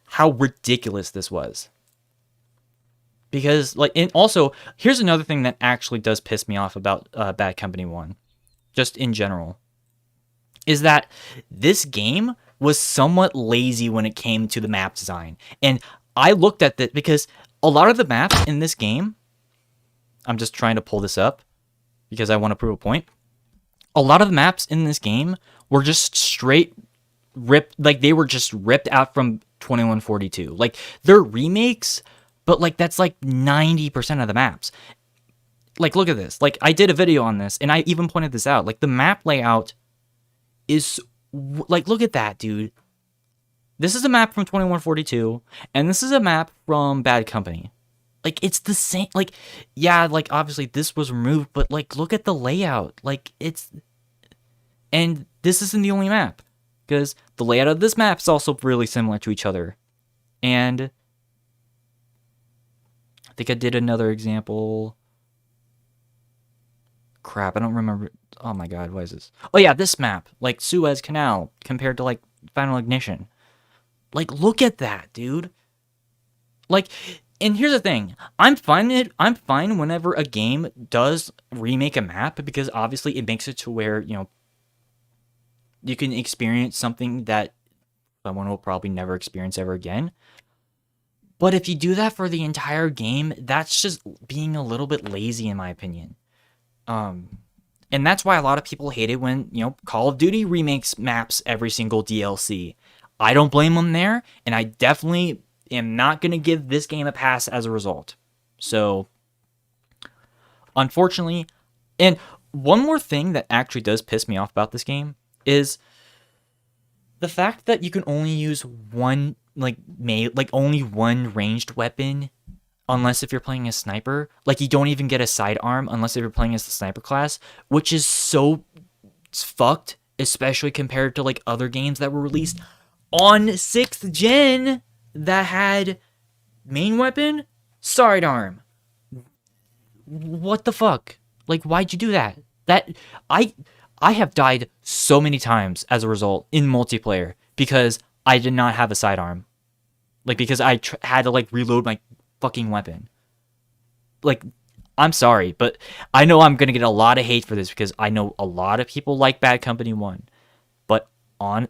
how ridiculous this was. Because, like, and also, here's another thing that actually does piss me off about Bad Company 1, just in general, is that this game was somewhat lazy when it came to the map design. And I looked at that because a lot of the maps in this game, I'm just trying to pull this up because I want to prove a point. A lot of the maps in this game were just straight ripped, like, they were just ripped out from 2142. Like, they're remakes, but, like, that's, like, 90% of the maps. Like, look at this. Like, I did a video on this, and I even pointed this out. Like, the map layout is, like, look at that, dude. This is a map from 2142, and this is a map from Bad Company. Like, it's the same. Like, yeah, like, obviously, this was removed, but, like, look at the layout. Like, it's... And this isn't the only map, because the layout of this map is also really similar to each other. And I think I did another example. Crap, I don't remember. Oh my god, what is this? Oh yeah, this map. Like, Suez Canal compared to, like, Final Ignition. Like, look at that, dude. Like, and here's the thing. I'm fine whenever a game does remake a map, because obviously it makes it to where, you know, you can experience something that someone will probably never experience ever again. But if you do that for the entire game, that's just being a little bit lazy, in my opinion. And that's why a lot of people hate it when, you know, Call of Duty remakes maps every single DLC. I don't blame them there, and I definitely am not going to give this game a pass as a result. So, unfortunately, and one more thing that actually does piss me off about this game is the fact that you can only use one, like only one ranged weapon, unless if you're playing a sniper. Like, you don't even get a sidearm unless if you're playing as the sniper class, which is so fucked, especially compared to, like, other games that were released on 6th gen that had main weapon, sidearm. What the fuck? Like, why'd you do that? That I have died so many times as a result in multiplayer because I did not have a sidearm. Like, because I had to, like, reload my fucking weapon. Like, I'm sorry, but I know I'm gonna get a lot of hate for this because I know a lot of people like Bad Company 1. But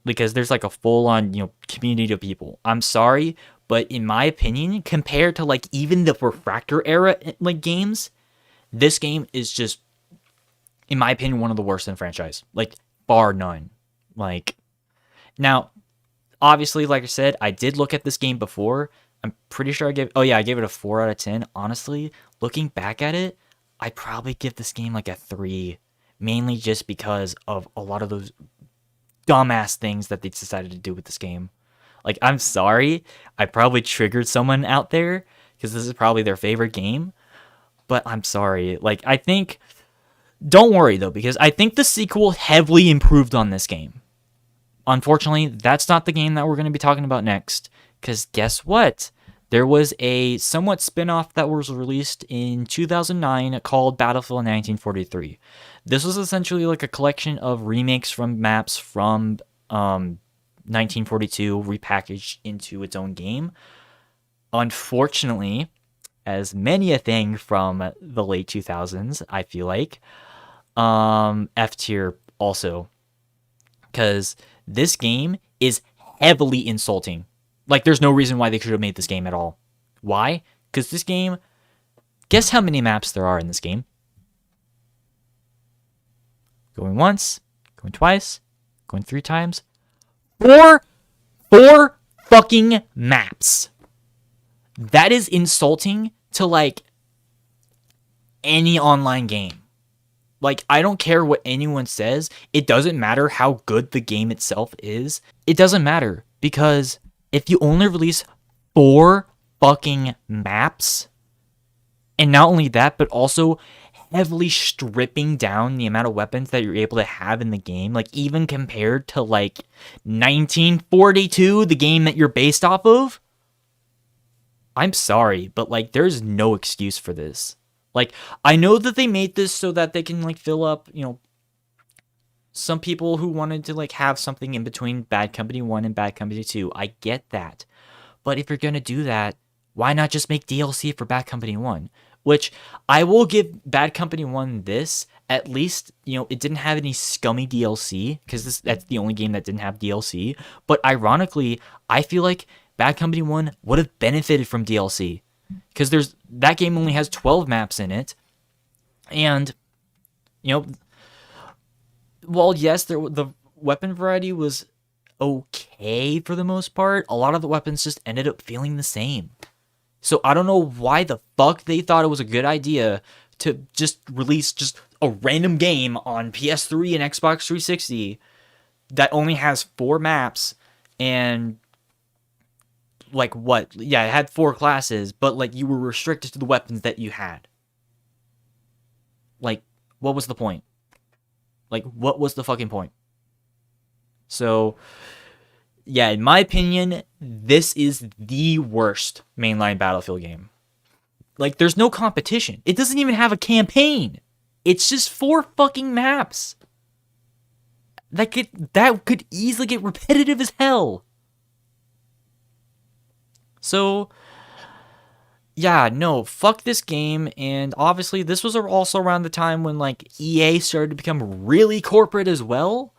because there's, like, a full-on, you know, community of people. I'm sorry, but in my opinion, compared to, like, even the Refractor era, like, games, this game is just, in my opinion, one of the worst in the franchise. Like, bar none. Like, now, obviously, like I said, I did look at this game before. I'm pretty sure I gave it a 4 out of 10. Honestly, looking back at it, I'd probably give this game, like, a 3. Mainly just because of a lot of those dumbass things that they decided to do with this game. Like, I'm sorry, I probably triggered someone out there, because this is probably their favorite game. But I'm sorry. Like, I think... Don't worry, though, because I think the sequel heavily improved on this game. Unfortunately, that's not the game that we're going to be talking about next. Because guess what? There was a somewhat spin-off that was released in 2009 called Battlefield 1943. This was essentially like a collection of remakes from maps from 1942 repackaged into its own game. Unfortunately, as many a thing from the late 2000s, I feel like, F tier also. Because this game is heavily insulting. Like, there's no reason why they should have made this game at all. Why? Because this game... Guess how many maps there are in this game? Going once. Going twice. Going 3 times. 4 fucking maps. That is insulting to, like, any online game. Like, I don't care what anyone says. It doesn't matter how good the game itself is. It doesn't matter. Because... if you only release 4 fucking maps, And not only that, but also heavily stripping down the amount of weapons that you're able to have in the game. Like, even compared to, like, 1942, the game that you're based off of. I'm sorry, but, like, there's no excuse for this. Like, I know that they made this so that they can, like, fill up, you know, some people who wanted to, like, have something in between Bad Company 1 and Bad Company 2. I get that. But if you're gonna do that, why not just make DLC for Bad Company 1? Which, I will give Bad Company 1 this. At least, you know, it didn't have any scummy DLC, because that's the only game that didn't have DLC. But ironically, I feel like Bad Company 1 would have benefited from DLC. Because that game only has 12 maps in it. And, you know, well, yes, the weapon variety was okay for the most part. A lot of the weapons just ended up feeling the same. So I don't know why the fuck they thought it was a good idea to just release just a random game on PS3 and Xbox 360 that only has 4 maps and, like, what? Yeah, it had 4 classes, but, like, you were restricted to the weapons that you had. Like, what was the point? Like, what was the fucking point? So, yeah, in my opinion, this is the worst mainline Battlefield game. Like, there's no competition. It doesn't even have a campaign. It's just 4 fucking maps. That could easily get repetitive as hell. So, yeah, no, fuck this game. And obviously, this was also around the time when, like, EA started to become really corporate as well.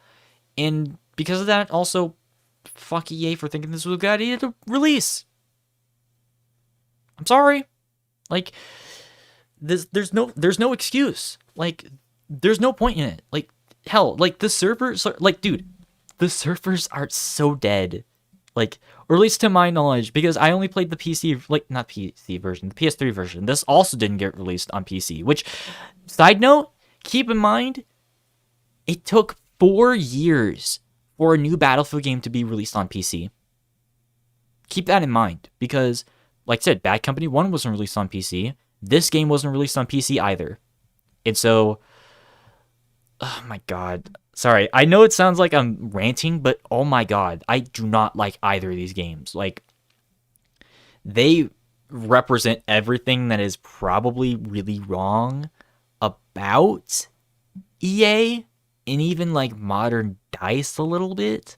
And because of that, also, fuck EA for thinking this was a good idea to release. I'm sorry. Like, there's no excuse. Like, there's no point in it. Like, hell, like, the servers are, like, dude, the servers are so dead. Like, or at least to my knowledge, because I only played the PC, like, not PC version, the PS3 version. This also didn't get released on PC, which, side note, keep in mind, it took 4 years for a new Battlefield game to be released on PC. Keep that in mind, because, like I said, Bad Company 1 wasn't released on PC. This game wasn't released on PC either. And so, oh my god. Sorry, I know it sounds like I'm ranting, but oh my god, I do not like either of these games. Like, they represent everything that is probably really wrong about EA and even, like, modern DICE a little bit.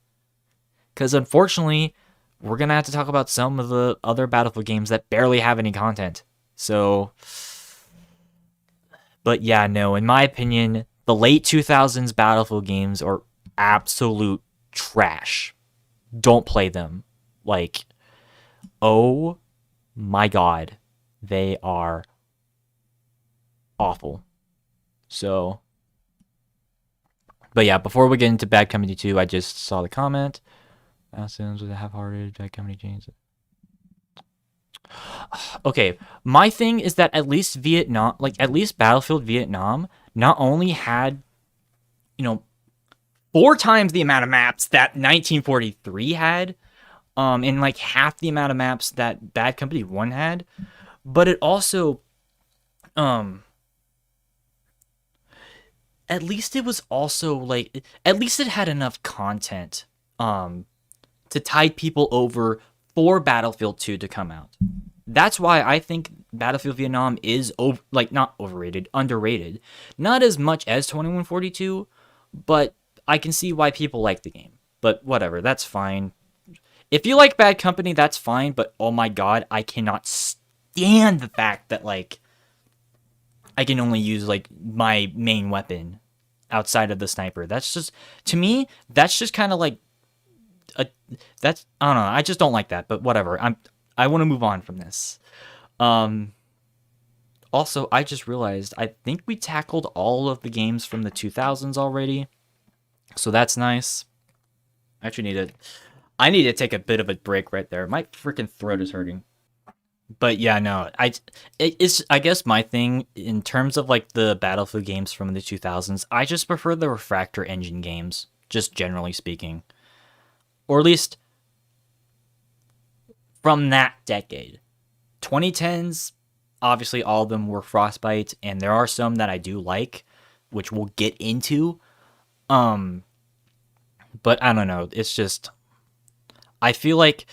Because unfortunately, we're going to have to talk about some of the other Battlefield games that barely have any content. So, but yeah, no, in my opinion, the late 2000s Battlefield games are absolute trash. Don't play them. Like, oh my god, they are awful. So, but yeah, before we get into Bad Company 2, I just saw the comment. Sounds with a half-hearted Bad Company James. Okay, my thing is that at least Battlefield Vietnam not only had, 4 times the amount of maps that 1943 had, and like half the amount of maps that Bad Company 1 had, but it also, at least it was also, like, at least it had enough content, to tide people over for Battlefield 2 to come out. That's why I think Battlefield Vietnam is, not overrated, underrated. Not as much as 2142, but I can see why people like the game. But whatever, that's fine. If you like Bad Company, that's fine, but oh my god, I cannot stand the fact that, like, I can only use, like, my main weapon outside of the sniper. That's just, to me, that's just kind of like, I don't know, I just don't like that, but whatever. I want to move on from this. Also, I just realized, I think we tackled all of the games from the 2000s already, so that's nice. I need to take a bit of a break right there. My freaking throat is hurting. But yeah, no, it's I guess my thing in terms of, like, the Battlefield games from the 2000s, I just prefer the Refractor engine games, just generally speaking. Or at least from that decade. 2010s, obviously all of them were Frostbite, and there are some that I do like, which we'll get into. But I don't know. It's just I feel like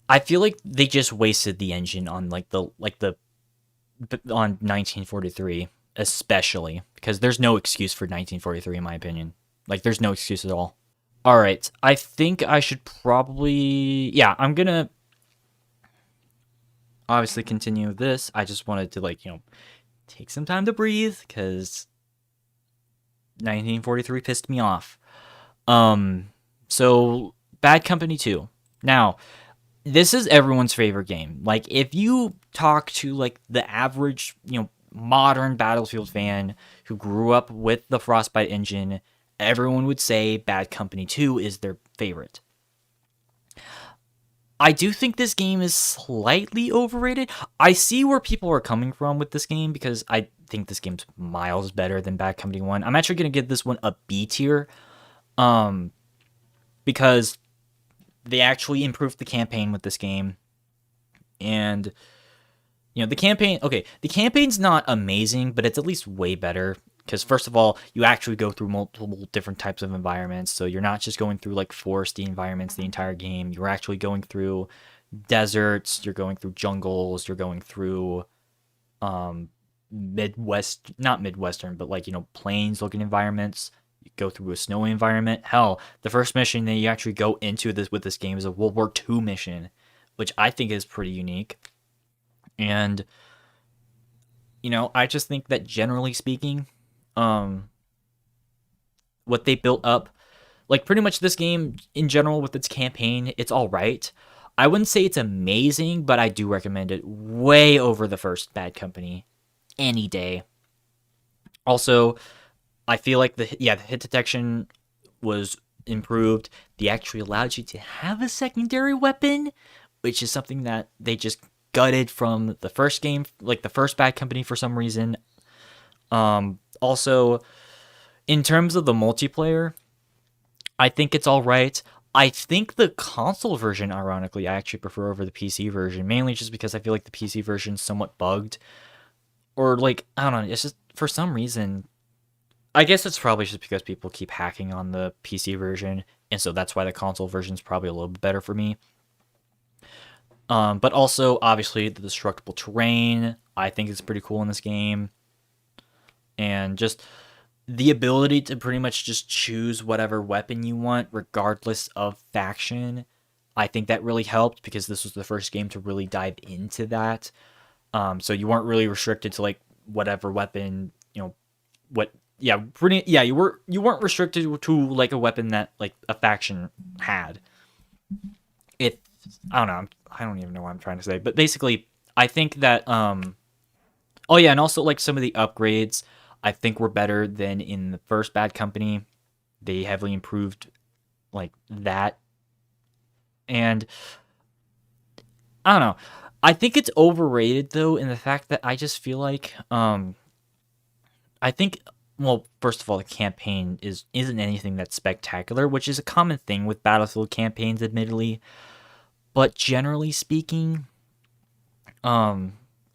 they just wasted the engine on on 1943, especially because there's no excuse for 1943 in my opinion. Like there's no excuse at all. All right, I think I should probably I'm gonna obviously continue this. I just wanted to take some time to breathe because 1943 pissed me off. So Bad Company 2. Now, this is everyone's favorite game. Like, if you talk to the average, modern Battlefield fan who grew up with the Frostbite engine, everyone would say Bad Company 2 is their favorite. I do think this game is slightly overrated. I see where people are coming from with this game because I think this game's miles better than Bad Company 1. I'm actually going to give this one a B tier because they actually improved the campaign with this game. And, the campaign's not amazing, but it's at least way better. Because, first of all, you actually go through multiple different types of environments. So you're not just going through, foresty environments the entire game. You're actually going through deserts. You're going through jungles. You're going through not Midwestern, but, plains-looking environments. You go through a snowy environment. Hell, the first mission that you actually go into with this game is a World War II mission, which I think is pretty unique. And, I just think that generally speaking, what they built up, pretty much this game in general with its campaign, it's all right. I wouldn't say it's amazing, but I do recommend it way over the first Bad Company any day. Also, I feel like the hit detection was improved. They actually allowed you to have a secondary weapon, which is something that they just gutted from the first game, the first Bad Company for some reason. Also, in terms of the multiplayer, I think it's all right. I think the console version, ironically, I actually prefer over the PC version, mainly just because I feel like the PC version is somewhat bugged. Or, I don't know, it's just, for some reason, I guess it's probably just because people keep hacking on the PC version, and so that's why the console version is probably a little bit better for me. But also, obviously, the destructible terrain, I think is pretty cool in this game. And just the ability to pretty much just choose whatever weapon you want, regardless of faction. I think that really helped because this was the first game to really dive into that. So you weren't really restricted to whatever weapon, you weren't restricted to a weapon that a faction had. I don't know. I don't even know what I'm trying to say, but basically, I think that and also some of the upgrades I think were better than in the first Bad Company. They heavily improved that. And I don't know. I think it's overrated though in the fact that I just feel like I think first of all, the campaign isn't anything that's spectacular, which is a common thing with Battlefield campaigns, admittedly. But generally speaking, I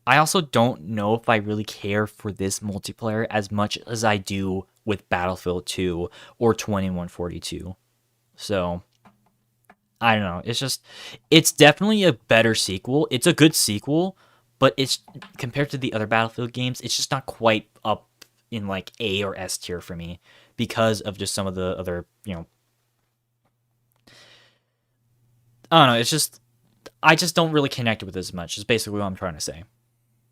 also don't know if I really care for this multiplayer as much as I do with Battlefield 2 or 2142. So, I don't know. It's definitely a better sequel. It's a good sequel, but it's compared to the other Battlefield games, it's just not quite up in A or S tier for me because of just some of the other, I don't know. It's just, I just don't really connect with it as much. Is basically what I'm trying to say.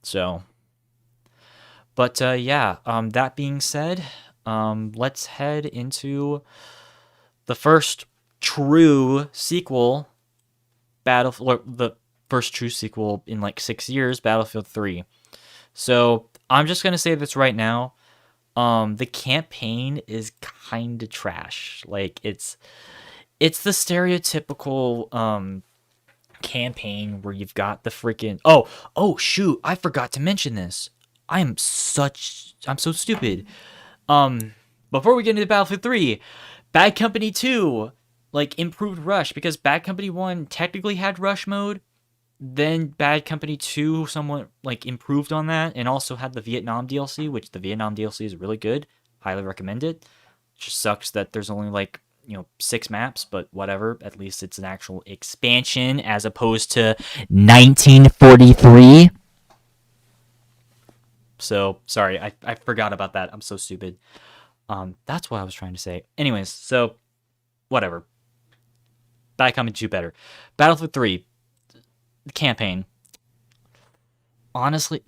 So, but that being said, let's head into the first true sequel, the first true sequel in 6 years, Battlefield 3. So I'm just gonna say this right now. The campaign is kind of trash. It's the stereotypical campaign where you've got the freaking oh shoot, I forgot to mention this. I'm so stupid. Before we get into Battlefield 3, Bad Company 2 improved rush because Bad Company 1 technically had rush mode, Then Bad Company 2 somewhat like improved on that and also had the Vietnam DLC, which the Vietnam DLC is really good. Highly recommend it. It just sucks that there's only like, 6 maps, but whatever. At least it's an actual expansion as opposed to 1943. So, sorry, I forgot about that. I'm so stupid. That's what I was trying to say. Anyways, so whatever. Bad Company 2 better. Battlefield 3, the campaign. Honestly,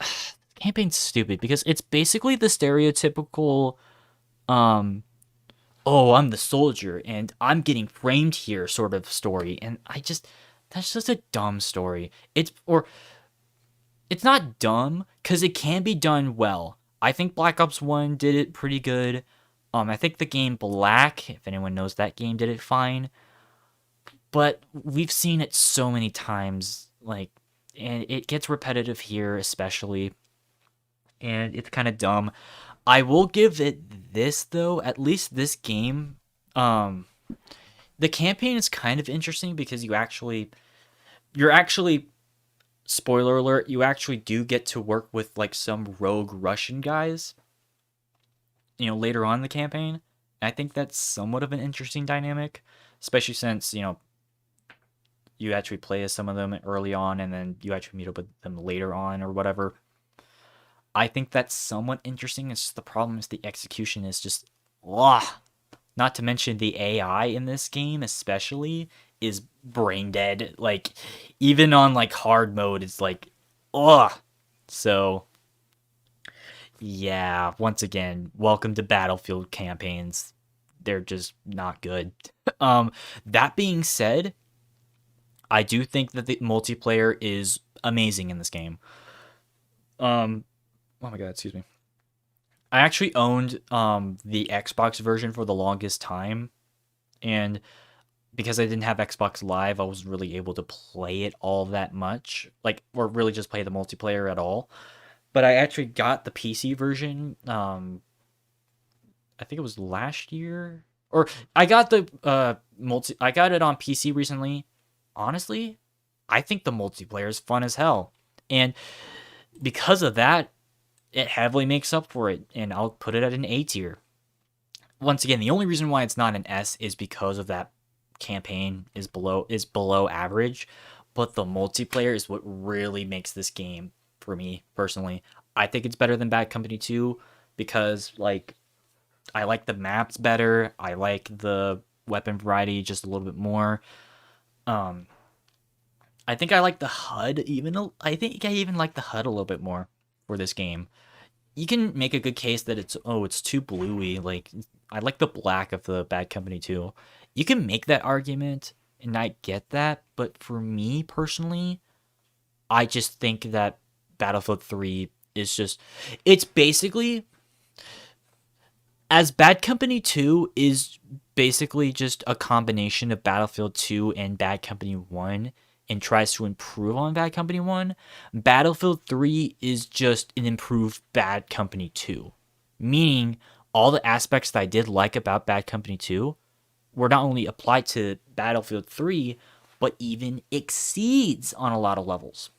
campaign's stupid because it's basically the stereotypical um oh, I'm the soldier and I'm getting framed here sort of story, and that's just a dumb story. It's not dumb cuz it can be done well. I think Black Ops 1 did it pretty good. I think the game Black, if anyone knows that game, did it fine. But we've seen it so many times, like, and it gets repetitive here especially, and it's kind of dumb. I will give it this though, at least this game, the campaign is kind of interesting because you're actually, spoiler alert, you actually do get to work with like some rogue Russian guys, later on in the campaign. I think that's somewhat of an interesting dynamic, especially since, you actually play as some of them early on and then you actually meet up with them later on or whatever. I think that's somewhat interesting. It's just the problem is the execution is just, ugh. Not to mention the AI in this game, especially, is brain dead. Like, even on like hard mode, it's like, ugh. So, yeah. Once again, welcome to Battlefield campaigns. They're just not good. That being said, I do think that the multiplayer is amazing in this game. Oh my god, excuse me. I actually owned the Xbox version for the longest time, and because I didn't have Xbox Live, I wasn't really able to play it all that much, like, or really just play the multiplayer at all. But I actually got the PC version. I think it was last year, or I got the I got it on PC recently. Honestly, I think the multiplayer is fun as hell, and because of that, it heavily makes up for it, and I'll put it at an A tier. Once again, the only reason why it's not an S is because of that campaign is below average, but the multiplayer is what really makes this game for me personally. I think it's better than Bad Company 2 because like I like the maps better. I like the weapon variety just a little bit more. Um I think I like the HUD I think I even like the HUD a little bit more for this game. You can make a good case that it's too bluey. Like, I like the black of the Bad Company 2. You can make that argument, and I get that, but for me personally, I just think that Battlefield 3 is just, it's basically, as Bad Company 2 is basically just a combination of Battlefield 2 and Bad Company 1 and tries to improve on Bad Company 1, Battlefield 3 is just an improved Bad Company 2. Meaning, all the aspects that I did like about Bad Company 2 were not only applied to Battlefield 3, but even exceeds on a lot of levels.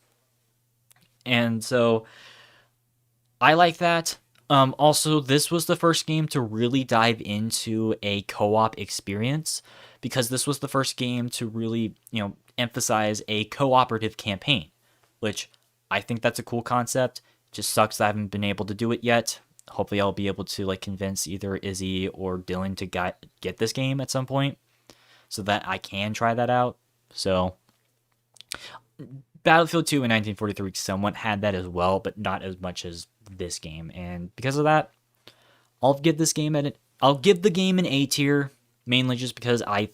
And so, I like that. Also, this was the first game to really dive into a co-op experience because this was the first game to really, emphasize a cooperative campaign, which I think that's a cool concept. Just sucks that I haven't been able to do it yet. Hopefully, I'll be able to like convince either Izzy or Dylan to get this game at some point so that I can try that out. So, Battlefield 2 in 1943 somewhat had that as well, but not as much as this game. And because of that, I'll give the game an A tier, mainly just because I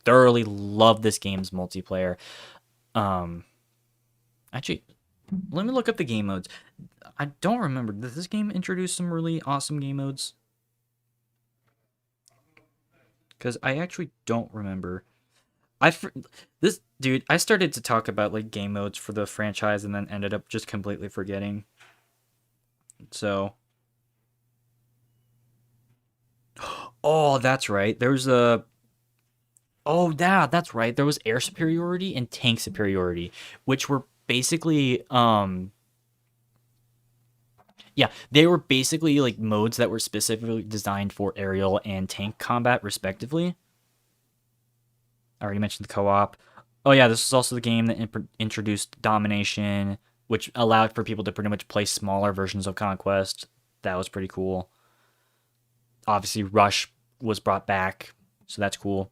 thoroughly love this game's multiplayer. Actually, let me look up the game modes. I don't remember. Did this game introduce some really awesome game modes? Because I actually don't remember. This dude, I started to talk about like game modes for the franchise and then ended up just completely forgetting. So, oh, that's right. Oh, yeah, that's right. There was air superiority and tank superiority, which were basically yeah, they were basically like modes that were specifically designed for aerial and tank combat, respectively. I already mentioned the co-op. Oh yeah, this is also the game that introduced domination, which allowed for people to pretty much play smaller versions of Conquest. That was pretty cool. Obviously, Rush was brought back, so that's cool.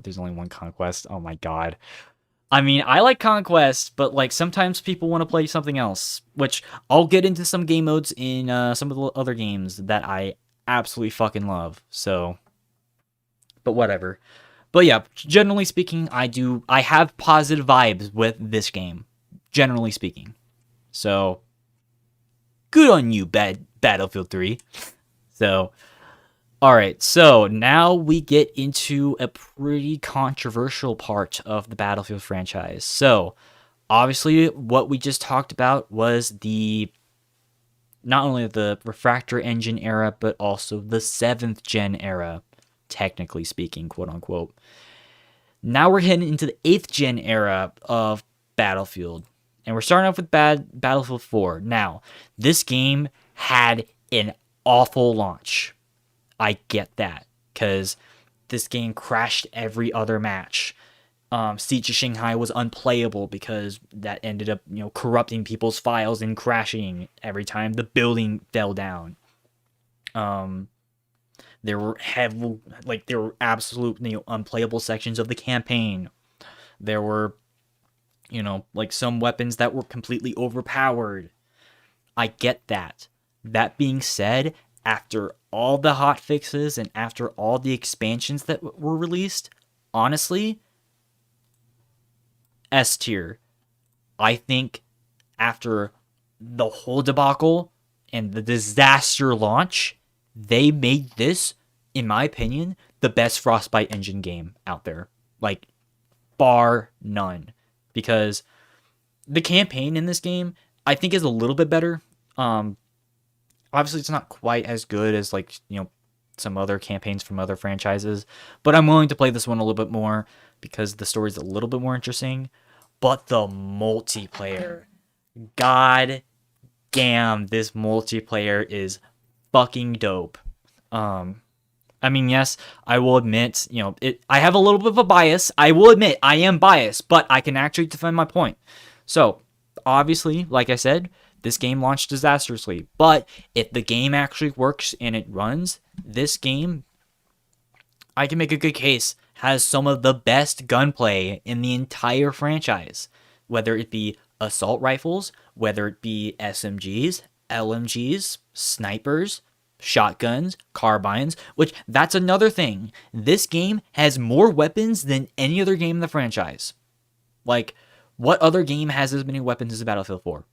There's only one Conquest. Oh my god. I mean, I like Conquest, but like sometimes people want to play something else, which I'll get into some game modes in some of the other games that I absolutely fucking love. So, but whatever. But yeah, generally speaking, I have positive vibes with this game, generally speaking. So, good on you, Battlefield 3. So, alright, so now we get into a pretty controversial part of the Battlefield franchise. So, obviously, what we just talked about was not only the Refractor Engine era, but also the 7th gen era, technically speaking, quote unquote. Now we're heading into the 8th gen era of Battlefield. And we're starting off with Battlefield 4. Now, this game had an awful launch. I get that, because this game crashed every other match. Siege of Shanghai was unplayable because that ended up, corrupting people's files and crashing every time the building fell down. There were absolute, unplayable sections of the campaign. There were, some weapons that were completely overpowered. I get that. That being said, after all the hot fixes and after all the expansions that were released, honestly, S tier. I think after the whole debacle and the disaster launch, they made this, in my opinion, the best Frostbite engine game out there. Like, bar none. Because the campaign in this game, I think, is a little bit better. Obviously, it's not quite as good as, some other campaigns from other franchises. But I'm willing to play this one a little bit more because the story's a little bit more interesting. But the multiplayer, god damn, this multiplayer is fucking dope. I mean, yes, I will admit, I have a little bit of a bias. I will admit I am biased, but I can actually defend my point. So, obviously, like I said, this game launched disastrously. But if the game actually works and it runs, this game, I can make a good case, has some of the best gunplay in the entire franchise. Whether it be assault rifles, whether it be SMGs, LMGs, snipers, shotguns, carbines, which that's another thing. This game has more weapons than any other game in the franchise. Like, what other game has as many weapons as Battlefield 4?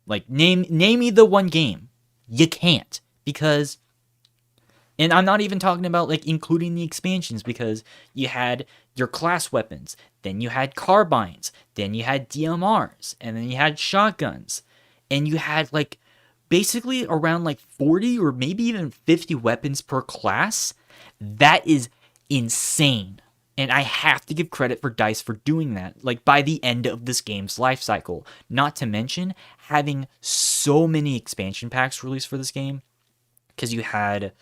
Like, name me the one game. You can't, because, and I'm not even talking about including the expansions, because you had your class weapons, then you had carbines, then you had DMRs, and then you had shotguns, and you had basically around 40 or maybe even 50 weapons per class. That is insane. And I have to give credit for DICE for doing that, by the end of this game's life cycle. Not to mention having so many expansion packs released for this game, because you had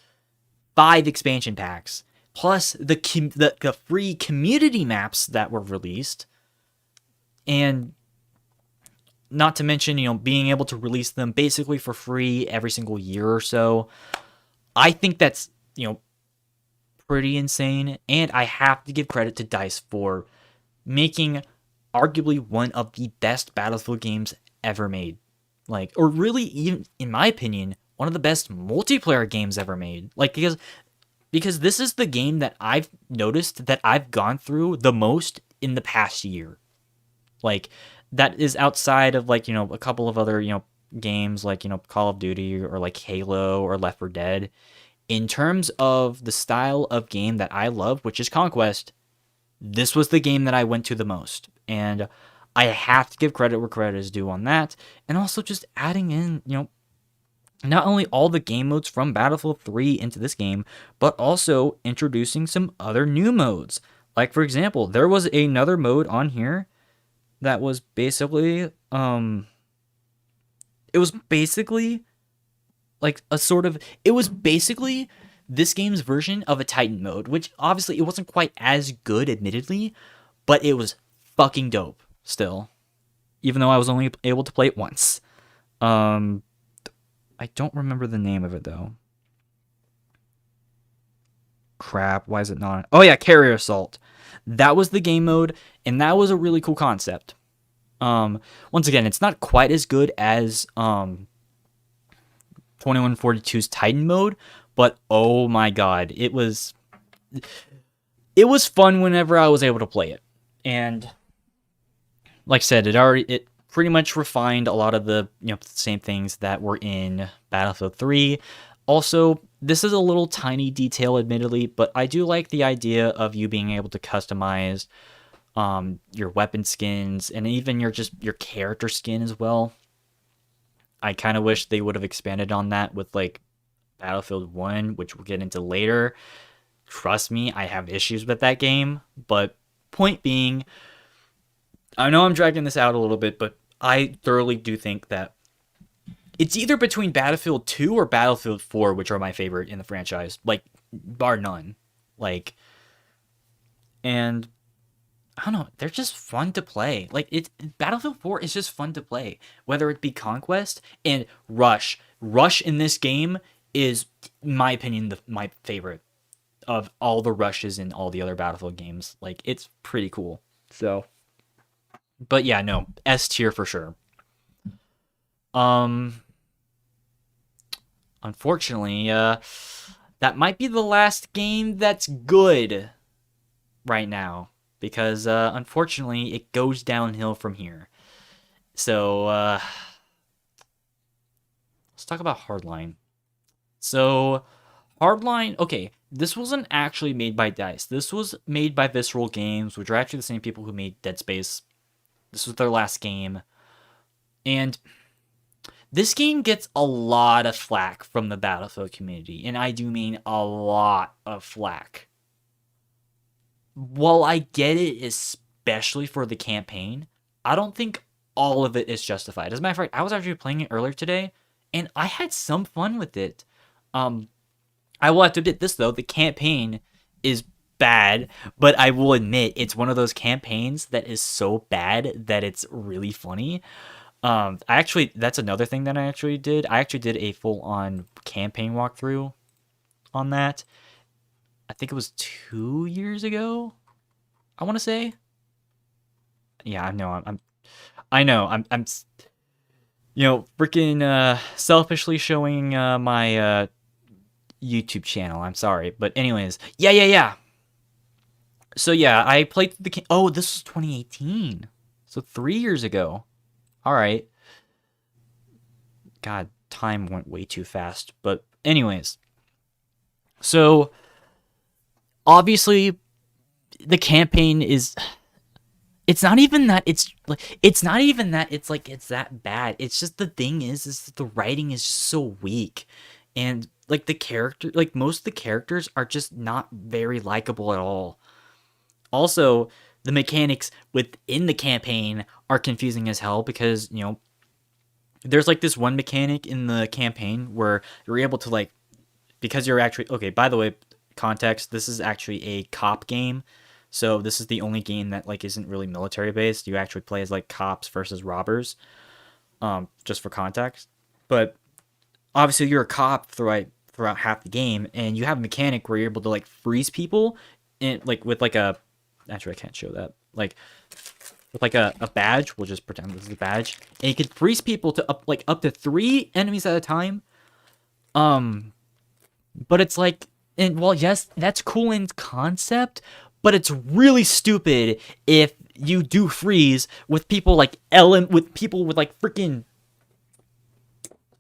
5 expansion packs, plus the free community maps that were released, and not to mention, being able to release them basically for free every single year or so. I think that's, pretty insane, and I have to give credit to DICE for making arguably one of the best Battlefield games ever made. Or really, even in my opinion, one of the best multiplayer games ever made. Because this is the game that I've noticed that I've gone through the most in the past year. That is outside of a couple of other, games Call of Duty or Halo or Left 4 Dead. In terms of the style of game that I love, which is Conquest, this was the game that I went to the most. And I have to give credit where credit is due on that. And also just adding in, not only all the game modes from Battlefield 3 into this game, but also introducing some other new modes. For example, there was another mode on here that was basically it was basically like a sort of it was basically this game's version of a Titan mode, which obviously it wasn't quite as good, admittedly, but it was fucking dope still. Even though I was only able to play it once. I don't remember the name of it though. Crap, why is it not? Oh yeah, Carrier Assault. That was the game mode, and that was a really cool concept. Once again, it's not quite as good as 2142's Titan mode, but oh my god, it was fun whenever I was able to play it. And like I said, it pretty much refined a lot of the same things that were in Battlefield 3. Also, this is a little tiny detail, admittedly, but I do like the idea of you being able to customize your weapon skins and even your character skin as well. I kind of wish they would have expanded on that with like Battlefield 1, which we'll get into later. Trust me, I have issues with that game, but point being, I know I'm dragging this out a little bit, but I thoroughly do think that it's either between Battlefield 2 or Battlefield 4, which are my favorite in the franchise, like bar none. Like, and I don't know, they're just fun to play. Like Battlefield 4 is just fun to play, whether it be Conquest and Rush. Rush in this game is, in my opinion, my favorite of all the rushes in all the other Battlefield games. Like, it's pretty cool. So, but yeah, no, S tier for sure. Unfortunately, that might be the last game that's good right now, because unfortunately it goes downhill from here. So let's talk about Hardline. So Hardline, okay, this wasn't actually made by DICE. This was made by Visceral Games, which are actually the same people who made Dead Space. This was their last game. And this game gets a lot of flack from the Battlefield community, and I do mean a lot of flack. While I get it, especially for the campaign, I don't think all of it is justified. As a matter of fact, I was actually playing it earlier today, and I had some fun with it. I will have to admit this, though. The campaign is bad, but I will admit it's one of those campaigns that is so bad that it's really funny. That's another thing that I actually did. I actually did a full-on campaign walkthrough on that. I think it was 2 years ago, I want to say. Yeah, I know. I'm freaking selfishly showing my YouTube channel. I'm sorry, but anyways, yeah. So yeah, I played the Oh, this was 2018, so 3 years ago. All right. God, time went way too fast. But anyways, so obviously the campaign is, it's not even that it's that bad. It's just, the thing is that the writing is just so weak, and like most of the characters are just not very likable at all. Also, the mechanics within the campaign are confusing as hell, because there's like this one mechanic in the campaign where you're able to, like, because you're actually, okay, by the way, context, this is actually a cop game. So this is the only game that like isn't really military based. You actually play as like cops versus robbers, just for context. But obviously you're a cop throughout half the game, and you have a mechanic where you're able to like freeze people, and like with like a, actually I can't show that, like with like a badge. We'll just pretend this is a badge, and you can freeze people to up to 3 enemies at a time. But it's like, and well, yes, that's cool in concept, but it's really stupid if you do freeze with people like with people with like freaking.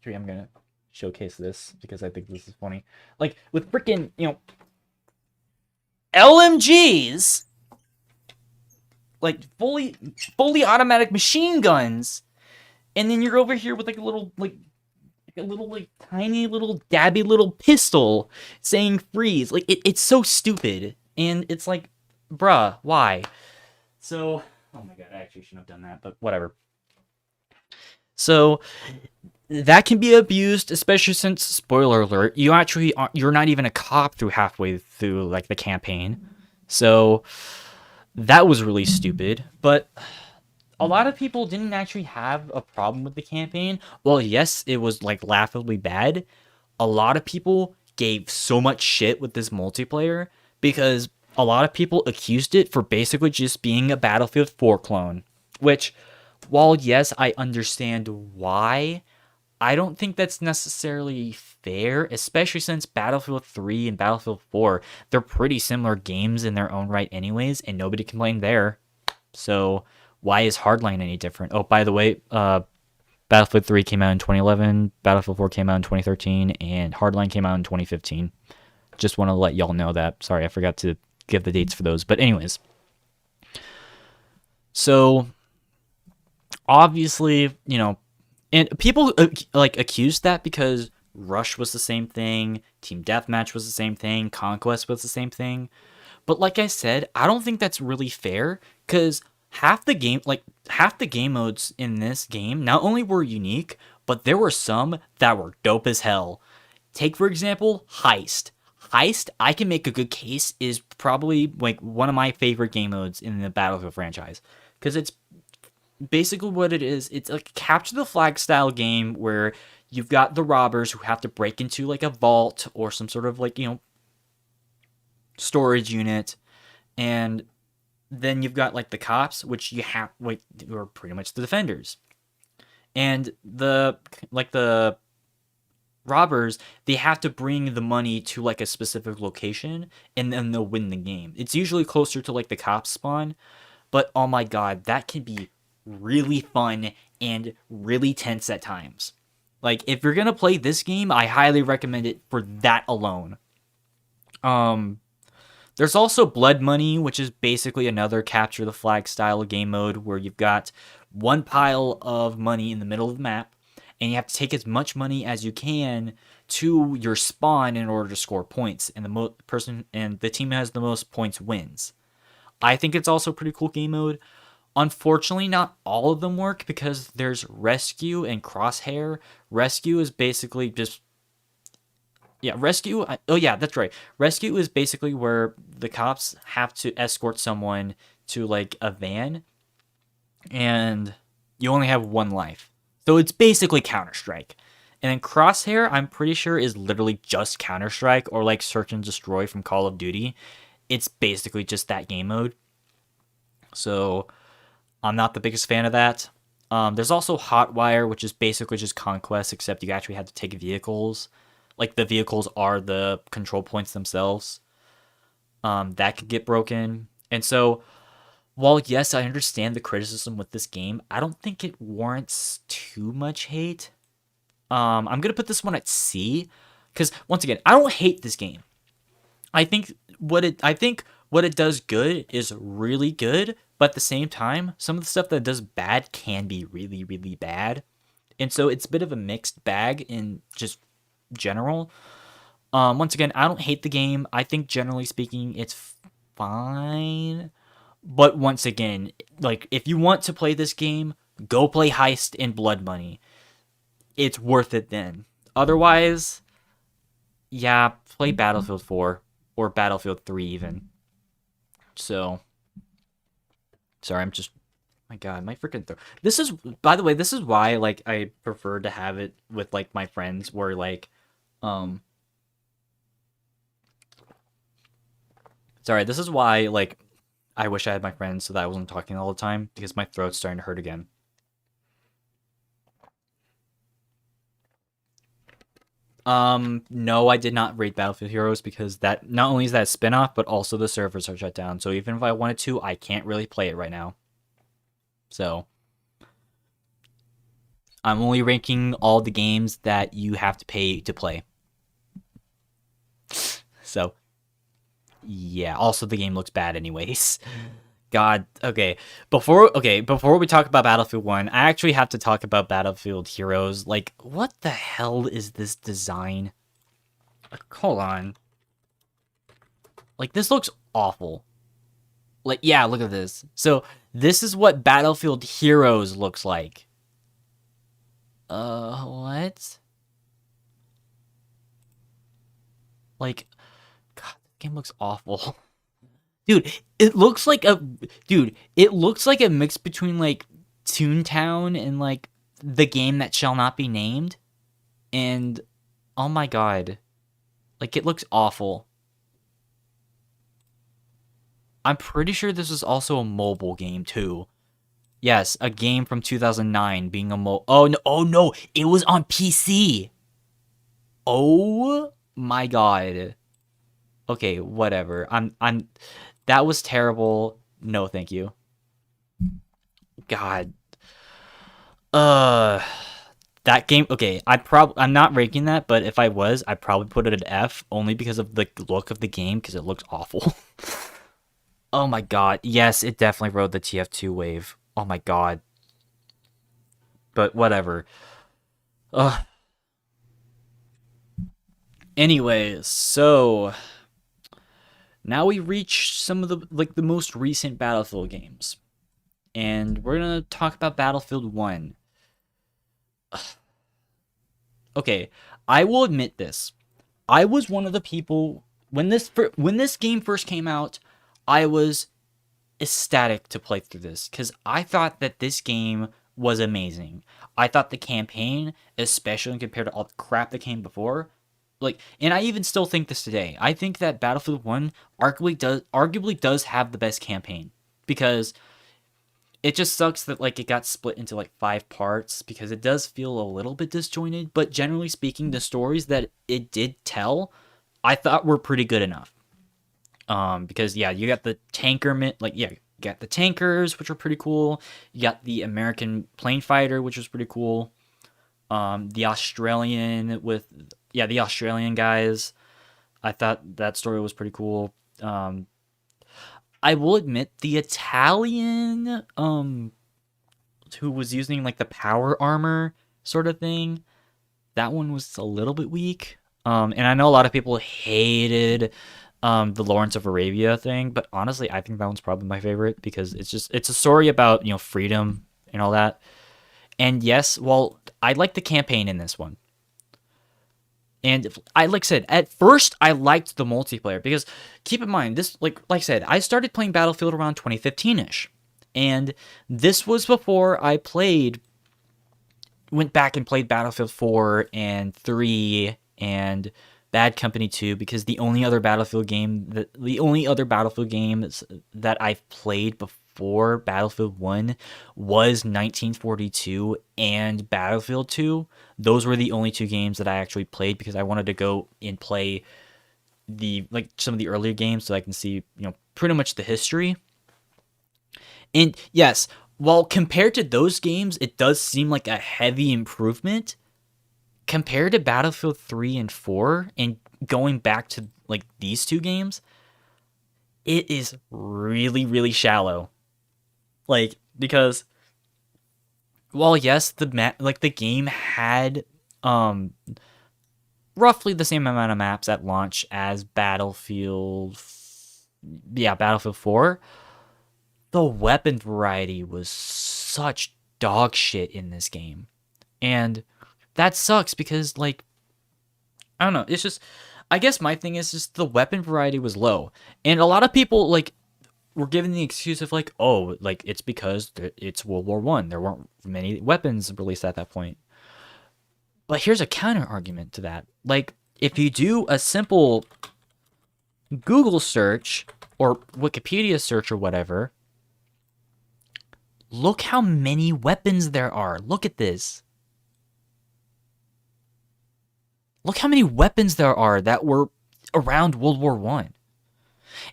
I'm gonna showcase this because I think this is funny. Like with freaking LMGs, like fully automatic machine guns, and then you're over here with like a little tiny little dabby little pistol saying freeze. Like it's so stupid, and it's like, bruh, why? So Oh my god, I actually shouldn't have done that, but whatever. So that can be abused, especially since, spoiler alert, you're not even a cop through halfway through like the campaign. So that was really stupid. But a lot of people didn't actually have a problem with the campaign. Well, yes, it was like laughably bad. A lot of people gave so much shit with this multiplayer because a lot of people accused it for basically just being a Battlefield 4 clone, which, while yes, I understand why, I don't think that's necessarily fair, especially since Battlefield 3 and Battlefield 4, they're pretty similar games in their own right anyways, and nobody complained there. So why is Hardline any different? Oh, by the way, Battlefield 3 came out in 2011, Battlefield 4 came out in 2013, and Hardline came out in 2015. Just want to let y'all know that. Sorry, I forgot to give the dates for those. But anyways, so obviously, and people like accused that because Rush was the same thing, Team Deathmatch was the same thing, Conquest was the same thing. But like I said, I don't think that's really fair because half the game modes in this game not only were unique, but there were some that were dope as hell. Take for example, Heist. Heist, I can make a good case, is probably like one of my favorite game modes in the Battlefield franchise because it's basically what it is. It's like a capture the flag style game where you've got the robbers who have to break into like a vault or some sort of like, storage unit, and then you've got like the cops, which you have like who are pretty much the defenders, and the robbers, they have to bring the money to like a specific location and then they'll win the game. It's usually closer to like the cops spawn, but oh my god, that can be really fun and really tense at times. Like if you're gonna play this game, I highly recommend it for that alone. There's also Blood Money, which is basically another capture the flag style game mode where you've got one pile of money in the middle of the map, and you have to take as much money as you can to your spawn in order to score points, and the team that has the most points wins. I think it's also a pretty cool game mode. Unfortunately, not all of them work because there's Rescue and Crosshair. Rescue is basically just... Yeah, Rescue... Oh yeah, that's right. Rescue is basically where the cops have to escort someone to like a van, and you only have one life. So it's basically Counter-Strike. And then Crosshair, I'm pretty sure, is literally just Counter-Strike or like Search and Destroy from Call of Duty. It's basically just that game mode. So I'm not the biggest fan of that. There's also Hotwire, which is basically just Conquest, except you actually have to take vehicles. Like the vehicles are the control points themselves. That could get broken. And so, while yes, I understand the criticism with this game, I don't think it warrants too much hate. I'm gonna put this one at C, because once again, I don't hate this game. I think what it does good is really good, but at the same time, some of the stuff that it does bad can be really, really bad. And so it's a bit of a mixed bag in just general. Once again, I don't hate the game. I think generally speaking, it's fine. But once again, like if you want to play this game, go play Heist and Blood Money. It's worth it then. Otherwise, yeah, play Battlefield 4 or Battlefield 3 even. So, sorry, I'm just... My god, my freaking throat. This is, by the way, this is why like I prefer to have it with like my friends where like sorry, this is why like I wish I had my friends so that I wasn't talking all the time because my throat's starting to hurt again. No, I did not rate Battlefield Heroes because that not only is that a spin-off, but also the servers are shut down. So even if I wanted to, I can't really play it right now. So I'm only ranking all the games that you have to pay to play. So yeah, also the game looks bad anyways. God, okay. Before we talk about Battlefield 1, I actually have to talk about Battlefield Heroes. Like, what the hell is this design? Hold on. Like, this looks awful. Like, yeah, look at this. So, This is what Battlefield Heroes looks like. What? Like, God, the game looks awful. Dude, it looks like a it looks like a mix between like Toontown and like the game that shall not be named. And oh my god. Like it looks awful. I'm pretty sure this is also a mobile game too. Yes, a game from 2009 being a oh no, it was on PC. Oh my god. Okay, whatever. I'm that was terrible. No, thank you. God. Uh that game, okay, I'm not ranking that, but if I was, I'd probably put it at F only because of the look of the game because it looks awful. Oh my god. Yes, it definitely rode the TF2 wave. Oh my god. But whatever. Ugh. Anyway, so now we reach some of the most recent Battlefield games. And we're going to talk about Battlefield 1. Okay, I will admit this. I was one of the people when this game first came out, I was ecstatic to play through this cuz I thought that this game was amazing. I thought the campaign, especially compared to all the crap that came before, like, and I even still think this today. I think that Battlefield 1 arguably does have the best campaign because it just sucks that like it got split into like 5 parts because it does feel a little bit disjointed, but generally speaking the stories that it did tell I thought were pretty good enough. Because yeah, you got the you got the tankers, which were pretty cool. You got the American plane fighter, which was pretty cool. The Australian the Australian guys. I thought that story was pretty cool. I will admit the Italian who was using like the power armor sort of thing, that one was a little bit weak. And I know a lot of people hated the Lawrence of Arabia thing, but honestly, I think that one's probably my favorite because it's a story about, freedom and all that. And yes, well, I like the campaign in this one. And I like I said, at first I liked the multiplayer because keep in mind this like I said, I started playing Battlefield around 2015ish. And this was before I went back and played Battlefield 4 and 3 and Bad Company 2 because the only other Battlefield games that I've played before Battlefield 1 was 1942 and Battlefield 2. Those were the only two games that I actually played because I wanted to go and play some of the earlier games so I can see, pretty much the history. And yes, while compared to those games, it does seem like a heavy improvement compared to Battlefield 3 and 4 and going back to like these two games, it is really, really shallow. Like, because while yes, the game had roughly the same amount of maps at launch as Battlefield 4, the weapon variety was such dog shit in this game. And that sucks because, like, I don't know. It's just, I guess my thing is just the weapon variety was low. And a lot of people, like, were given the excuse of, like, oh, like, it's because it's World War One. There weren't many weapons released at that point. But here's a counter argument to that. Like, if you do a simple Google search or Wikipedia search or whatever, look how many weapons there are. Look at this. Look how many weapons there are that were around World War One.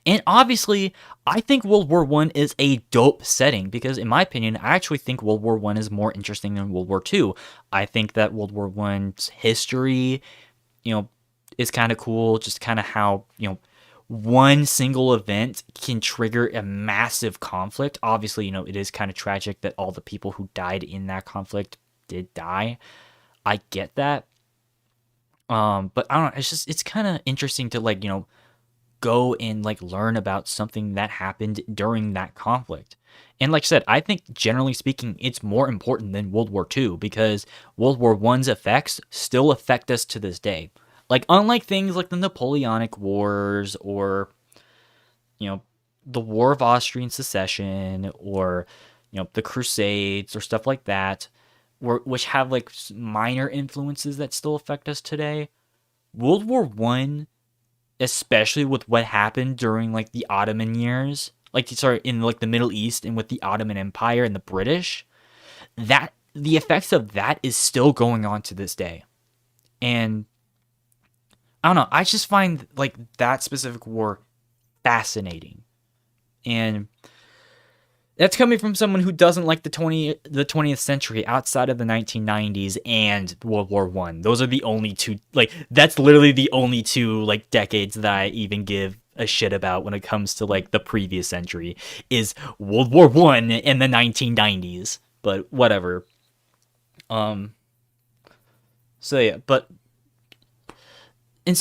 And obviously, I think World War One is a dope setting because, in my opinion, I actually think World War One is more interesting than World War Two. I think that World War One's history, is kind of cool. Just kind of how one single event can trigger a massive conflict. Obviously, it is kind of tragic that all the people who died in that conflict did die. I get that. But I don't know. It's kind of interesting to go and like learn about something that happened during that conflict. And like I said, I think generally speaking, it's more important than World War II because World War I's effects still affect us to this day. Like unlike things like the Napoleonic Wars or the War of Austrian Secession or the Crusades or stuff like that, which have like minor influences that still affect us today. World War One, especially with what happened during like the Ottoman years, in like the Middle East and with the Ottoman Empire and the British, that the effects of that is still going on to this day. And I don't know, I just find like that specific war fascinating. And that's coming from someone who doesn't like the 20th century outside of the 1990s and World War One. Those are the only two, like that's literally the only two like decades that I even give a shit about when it comes to like the previous century is World War One and the 1990s. But whatever. So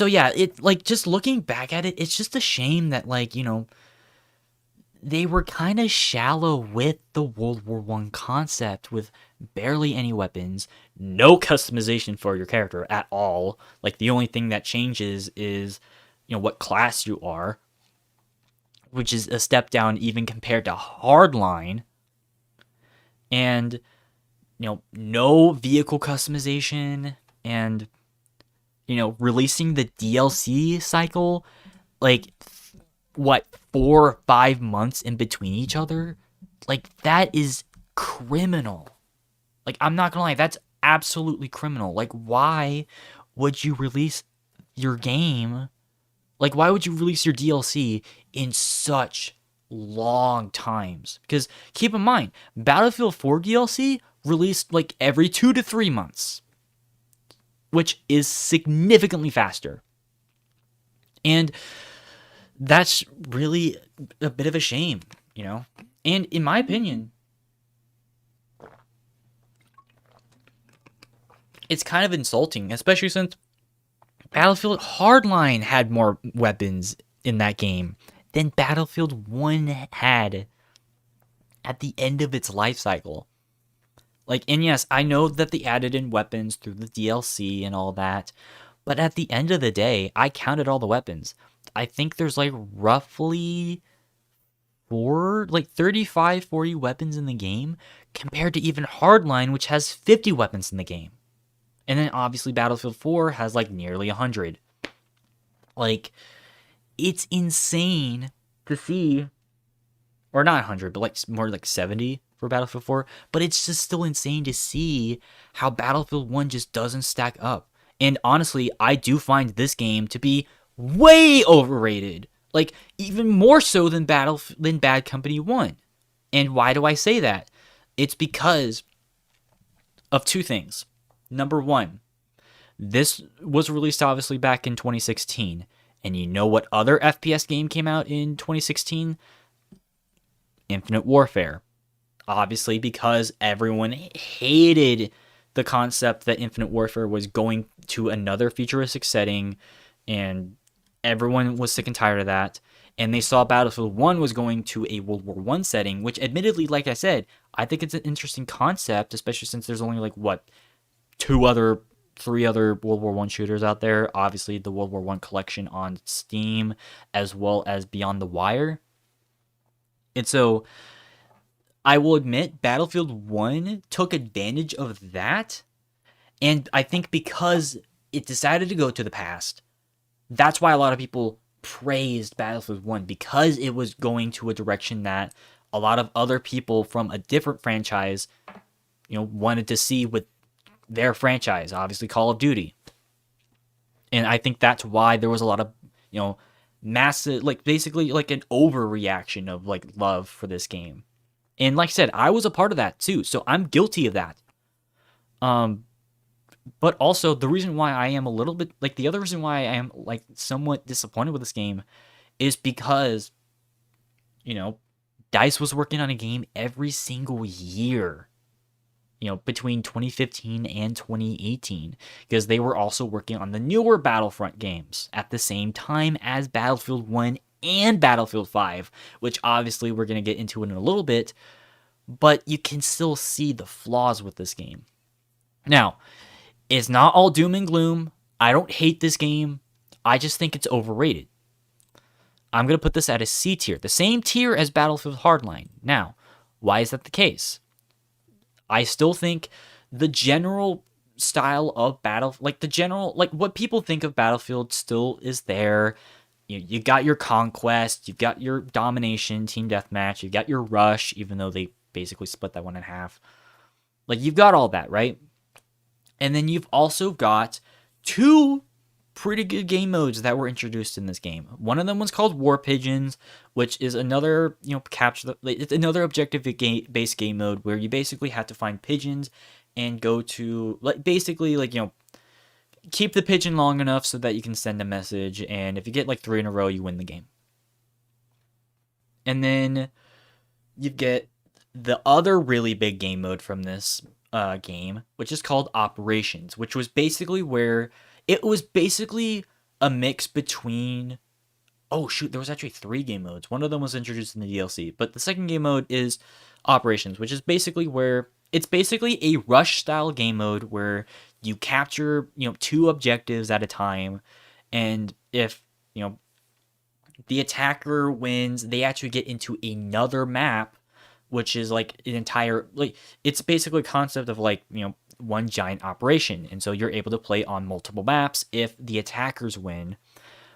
yeah, it like just looking back at it, it's just a shame that like, they were kind of shallow with the World War One concept with barely any weapons, no customization for your character at all. Like the only thing that changes is, what class you are, which is a step down even compared to Hardline. And, no vehicle customization and, releasing the DLC cycle, like what, 4 or 5 months in between each other? Like, that is criminal. Like, I'm not gonna lie, that's absolutely criminal. Like, why would you release your game? Like, why would you release your DLC in such long times? Because keep in mind, Battlefield 4 DLC released like every 2 to 3 months, which is significantly faster. And that's really a bit of a shame, And in my opinion, it's kind of insulting, especially since Battlefield Hardline had more weapons in that game than Battlefield 1 had at the end of its life cycle. Like, and yes, I know that they added in weapons through the DLC and all that, but at the end of the day, I counted all the weapons. I think there's like roughly 35, 40 weapons in the game compared to even Hardline, which has 50 weapons in the game. And then obviously Battlefield 4 has like nearly 100. Like, it's insane to see, or not 100, but like more like 70 for Battlefield 4. But it's just still insane to see how Battlefield 1 just doesn't stack up. And honestly, I do find this game to be way overrated. Like, even more so than Bad Company 1. And why do I say that? It's because of two things. Number one, this was released obviously back in 2016. And you know what other FPS game came out in 2016? Infinite Warfare. Obviously because everyone hated the concept that Infinite Warfare was going to another futuristic setting, and everyone was sick and tired of that. And they saw Battlefield 1 was going to a World War 1 setting, which admittedly, like I said, I think it's an interesting concept, especially since there's only like, 3 other World War 1 shooters out there. Obviously, the World War 1 collection on Steam, as well as Beyond the Wire. And so, I will admit, Battlefield 1 took advantage of that. And I think because it decided to go to the past, that's why a lot of people praised Battlefield 1, because it was going to a direction that a lot of other people from a different franchise, wanted to see with their franchise, obviously Call of Duty. And I think that's why there was a lot of, massive, like basically like an overreaction of like love for this game. And like I said, I was a part of that too, so I'm guilty of that. But also the reason why I am a little bit like the other reason why I am like somewhat disappointed with this game is because, DICE was working on a game every single year. between 2015 and 2018, because they were also working on the newer Battlefront games at the same time as Battlefield 1 and Battlefield 5, which obviously we're going to get into in a little bit, but you can still see the flaws with this game. Now, it's not all doom and gloom. I don't hate this game. I just think it's overrated. I'm going to put this at a C tier, the same tier as Battlefield Hardline. Now, why is that the case? I still think the general style of what people think of Battlefield still is there. You got your conquest, you've got your domination, team deathmatch, you've got your rush, even though they basically split that one in half. Like, you've got all that, right? And then you've also got two pretty good game modes that were introduced in this game. One of them was called War Pigeons, which is another, it's another objective-based game mode where you basically have to find pigeons and go to, keep the pigeon long enough so that you can send a message, and if you get 3 in a row, you win the game. And then you get the other really big game mode from this game, which is called Operations, which was basically where it was basically a mix between... Oh, shoot, there was actually 3 game modes. One of them was introduced in the DLC, but the second game mode is Operations, which is basically where... It's basically a rush-style game mode where you capture, 2 objectives at a time, and if, the attacker wins, they actually get into another map, which is an entire... it's basically a concept of, one giant operation, and so you're able to play on multiple maps if the attackers win.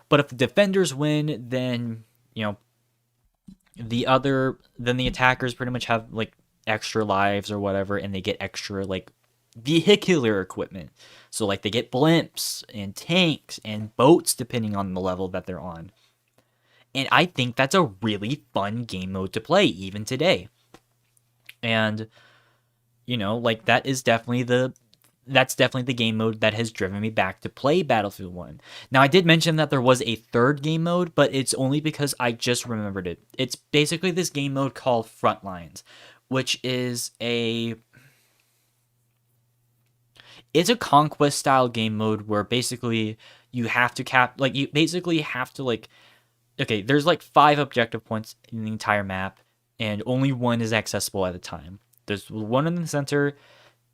But if the defenders win, then the attackers pretty much have extra lives or whatever, and they get extra vehicular equipment. So they get blimps and tanks and boats depending on the level that they're on. And I think that's a really fun game mode to play even today. And that's definitely the game mode that has driven me back to play Battlefield 1. Now, I did mention that there was a third game mode, but it's only because I just remembered it. It's basically this game mode called Frontlines, which is it's a conquest style game mode where basically you have to okay, there's 5 objective points in the entire map, and only one is accessible at a time. There's one in the center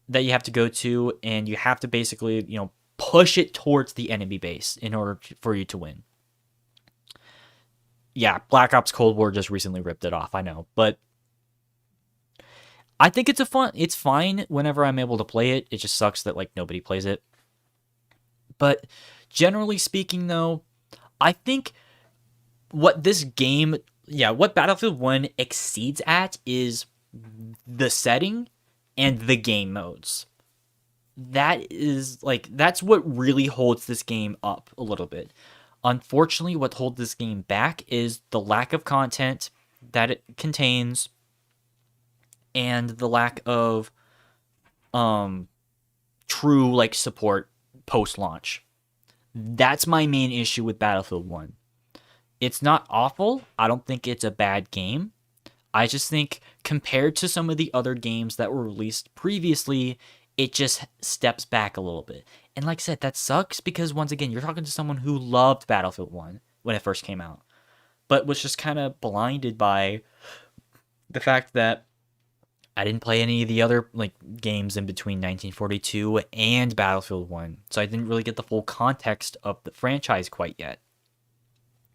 that you have to go to, and you have to basically, push it towards the enemy base in order for you to win. Yeah, Black Ops Cold War just recently ripped it off, I know, but I think it's fine whenever I'm able to play it. It just sucks that nobody plays it. But generally speaking, though, I think what Battlefield 1 exceeds at is the setting and the game modes. That's what really holds this game up a little bit. Unfortunately, what holds this game back is the lack of content that it contains and the lack of true support post-launch. That's my main issue with Battlefield 1. It's not awful. I don't think it's a bad game. I just think compared to some of the other games that were released previously, it just steps back a little bit. And like I said, that sucks because, once again, you're talking to someone who loved Battlefield 1 when it first came out, but was just kind of blinded by the fact that I didn't play any of the other games in between 1942 and Battlefield 1, so I didn't really get the full context of the franchise quite yet.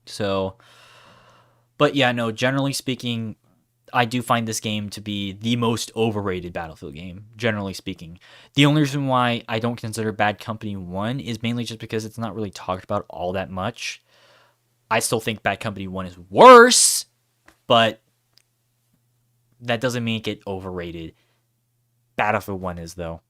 So, but yeah, no, generally speaking, I do find this game to be the most overrated Battlefield game, generally speaking. The only reason why I don't consider Bad Company 1 is mainly just because it's not really talked about all that much. I still think Bad Company 1 is worse, but that doesn't make it overrated. Battlefield 1 is, though.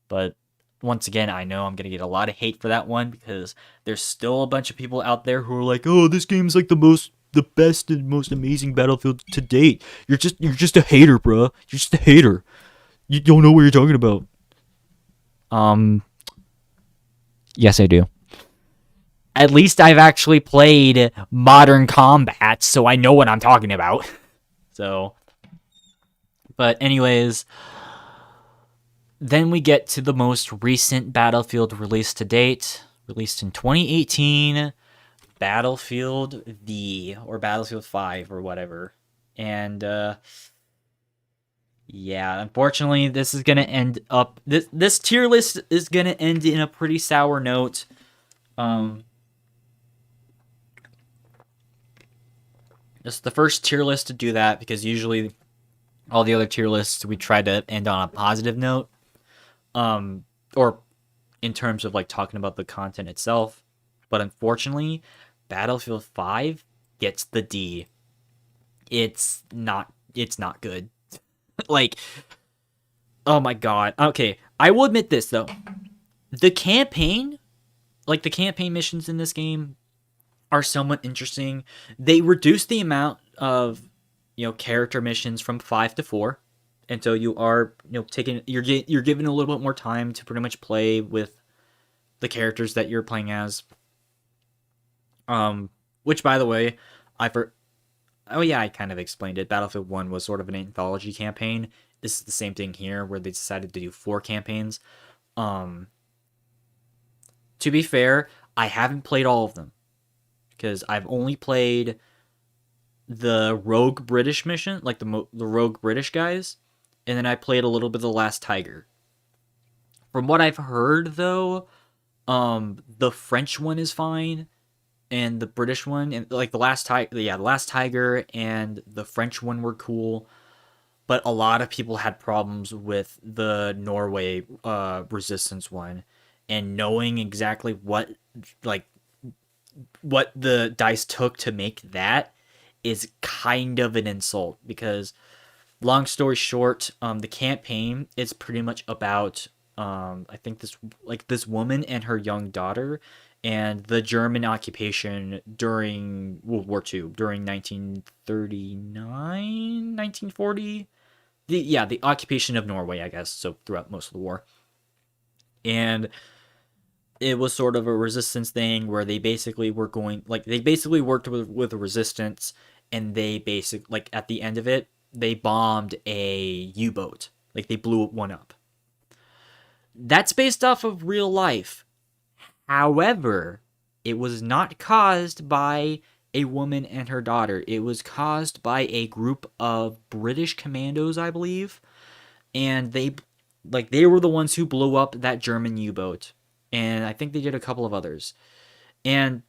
But once again, I know I'm going to get a lot of hate for that one because there's still a bunch of people out there who are like, oh, this game's the best and most amazing Battlefield to date. You're just a hater, bro. You're just a hater. You don't know what you're talking about. Yes, I do. At least I've actually played Modern Combat, so I know what I'm talking about. So, but anyways, Then we get to the most recent Battlefield release to date, released in 2018, Battlefield V or Battlefield 5 or whatever. And yeah, unfortunately, this is gonna end up this tier list is gonna end in a pretty sour note. This is the first tier list to do that because usually all the other tier lists we try to end on a positive note, or in terms of like talking about the content itself. But unfortunately, Battlefield 5 gets the D. It's not good. Like, oh my god. Okay, I will admit this though. The campaign, like the campaign missions in this game are somewhat interesting. They reduce the amount of, character missions from 5 to 4. And so you are, you're given a little bit more time to pretty much play with the characters that you're playing as. Which, by the way, I kind of explained it. Battlefield 1 was sort of an anthology campaign. This is the same thing here, where they decided to do 4 campaigns. To be fair, I haven't played all of them, because I've only played the Rogue British mission, like the Rogue British guys, and then I played a little bit of the Last Tiger. From what I've heard, though, the French one is fine, and the British one, and like the Last Tiger and the French one were cool, but a lot of people had problems with the Norway resistance one, and knowing exactly what the DICE took to make that is kind of an insult, because long story short, the campaign is pretty much about I think this woman and her young daughter and the German occupation during World War II, during 1939, 1940. The occupation of Norway, I guess, so throughout most of the war. And it was sort of a resistance thing where they basically were they basically worked with the resistance, and they at the end of it, they bombed a U-boat. Like, they blew one up. That's based off of real life. However, it was not caused by a woman and her daughter. It was caused by a group of British commandos, I believe. And they were the ones who blew up that German U-boat. And I think they did a couple of others. And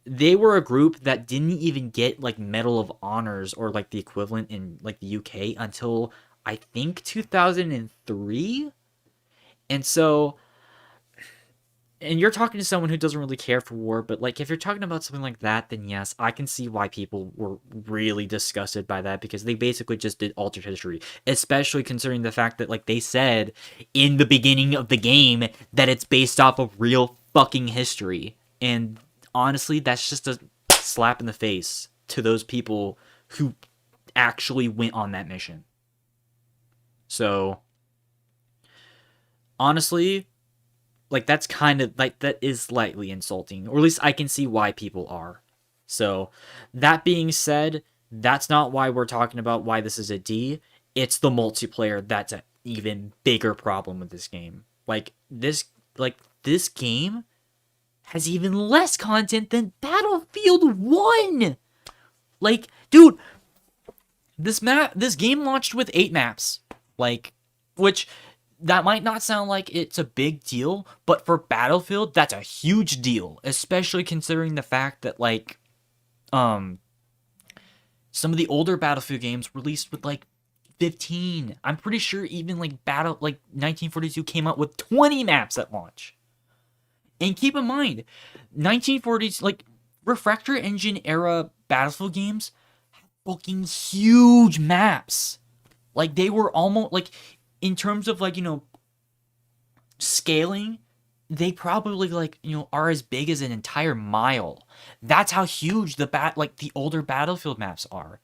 they were a group that didn't even get like Medal of Honors or like the equivalent in like the UK until I think 2003. And so, and you're talking to someone who doesn't really care for war, but like if you're talking about something like that, then yes, I can see why people were really disgusted by that, because they basically just did altered history, especially considering the fact that like they said in the beginning of the game that it's based off of real fucking history. And honestly, that's just a slap in the face to those people who actually went on that mission. So honestly, like that's kind of like, that is slightly insulting, or at least I can see why people are. So that being said, that's not why we're talking about why this is a D. It's the multiplayer that's an even bigger problem with this game. This game has even less content than Battlefield 1. Like, dude, this game launched with 8 maps. Which that might not sound like it's a big deal, but for Battlefield, that's a huge deal, especially considering the fact that some of the older Battlefield games released with 15. I'm pretty sure even 1942 came out with 20 maps at launch. And keep in mind, 1940s Refractor Engine era Battlefield games had fucking huge maps. They were almost in terms of scaling, they probably are as big as an entire mile. That's how huge the older Battlefield maps are.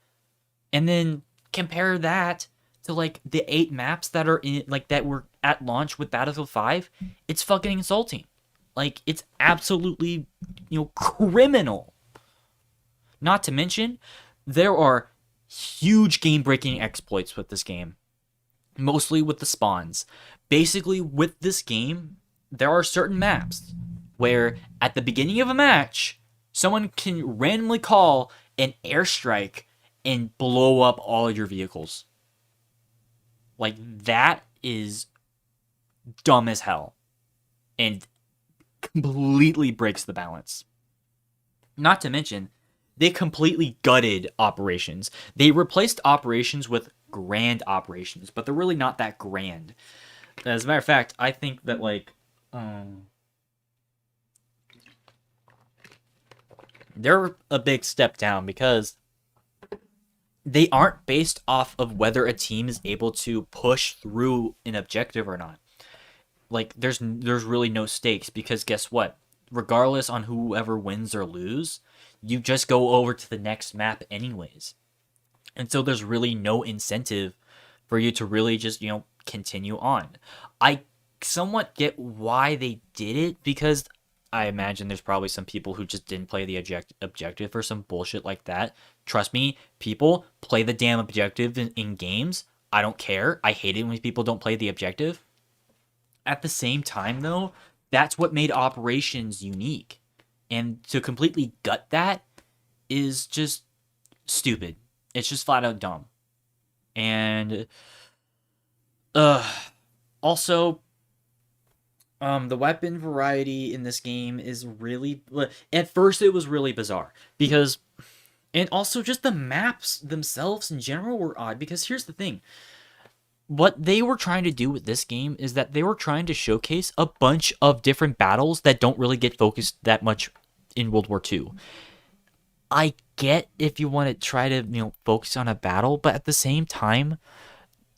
And then compare that to the 8 maps that are in that were at launch with Battlefield 5. It's fucking insulting. It's absolutely criminal. Not to mention, there are huge game-breaking exploits with this game. Mostly with the spawns. basically with this game, there are certain maps where at the beginning of a match, someone can randomly call an airstrike and blow up all your vehicles. Like, that is dumb as hell and completely breaks the balance. Not to mention, they completely gutted operations. They replaced operations with grand operations, but they're really not that grand. As a matter of fact, I think that, like, they're a big step down because they aren't based off of whether a team is able to push through an objective or not. Like, there's really no stakes because guess what? Regardless on whoever wins or lose, you just go over to the next map anyways. And so there's really no incentive for you to really just, continue on. I somewhat get why they did it because I imagine there's probably some people who just didn't play the objective or some bullshit like that. Trust me, people play the damn objective in games. I don't care. I hate it when people don't play the objective. At the same time, though, that's what made operations unique. And to completely gut that is just stupid. It's just flat out dumb. And also, the weapon variety in this game is really... At first, it was really bizarre. Because... And also, just the maps themselves in general were odd. Because here's the thing. What they were trying to do with this game is that they were trying to showcase a bunch of different battles that don't really get focused that much in World War II. I get if you want to try to, focus on a battle, but at the same time,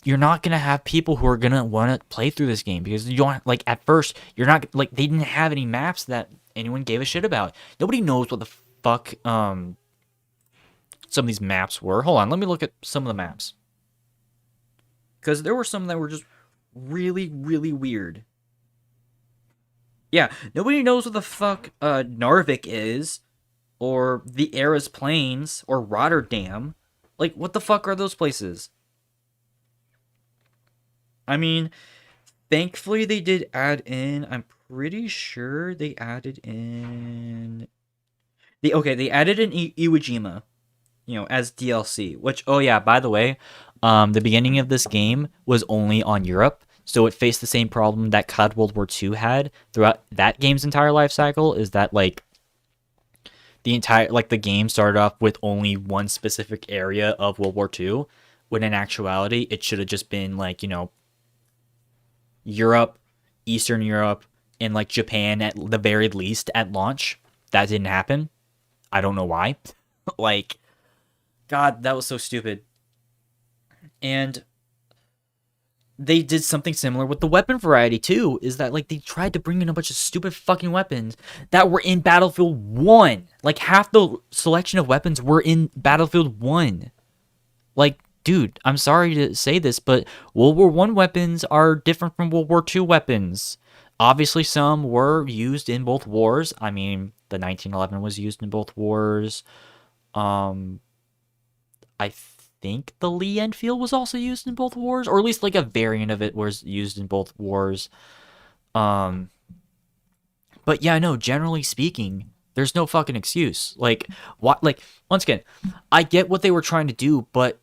you're not going to have people who are going to want to play through this game because you don't, at first, you're not, they didn't have any maps that anyone gave a shit about. Nobody knows what the fuck, some of these maps were. Hold on, let me look at some of the maps. Because there were some that were just really, really weird. Yeah, nobody knows what the fuck Narvik is, or the Aras Plains, or Rotterdam. Like, what the fuck are those places? I mean, thankfully they did add in, I'm pretty sure they added in... They added in Iwo Jima, as DLC. Which, oh yeah, by the way... the beginning of this game was only on Europe, so it faced the same problem that COD World War II had throughout that game's entire life cycle, is that, the game started off with only one specific area of World War II, when in actuality, it should have just been, Europe, Eastern Europe, and, Japan at the very least at launch. That didn't happen. I don't know why. God, that was so stupid. And they did something similar with the weapon variety too, is that they tried to bring in a bunch of stupid fucking weapons that were in Battlefield 1. Half the selection of weapons were in Battlefield 1. Dude, I'm sorry to say this, but World War I weapons are different from World War II weapons. Obviously, some were used in both wars. I mean, the 1911 was used in both wars. I think the Lee Enfield was also used in both wars, or at least a variant of it was used in both wars. But yeah, no, generally speaking, there's no fucking excuse. Once again, I get what they were trying to do, but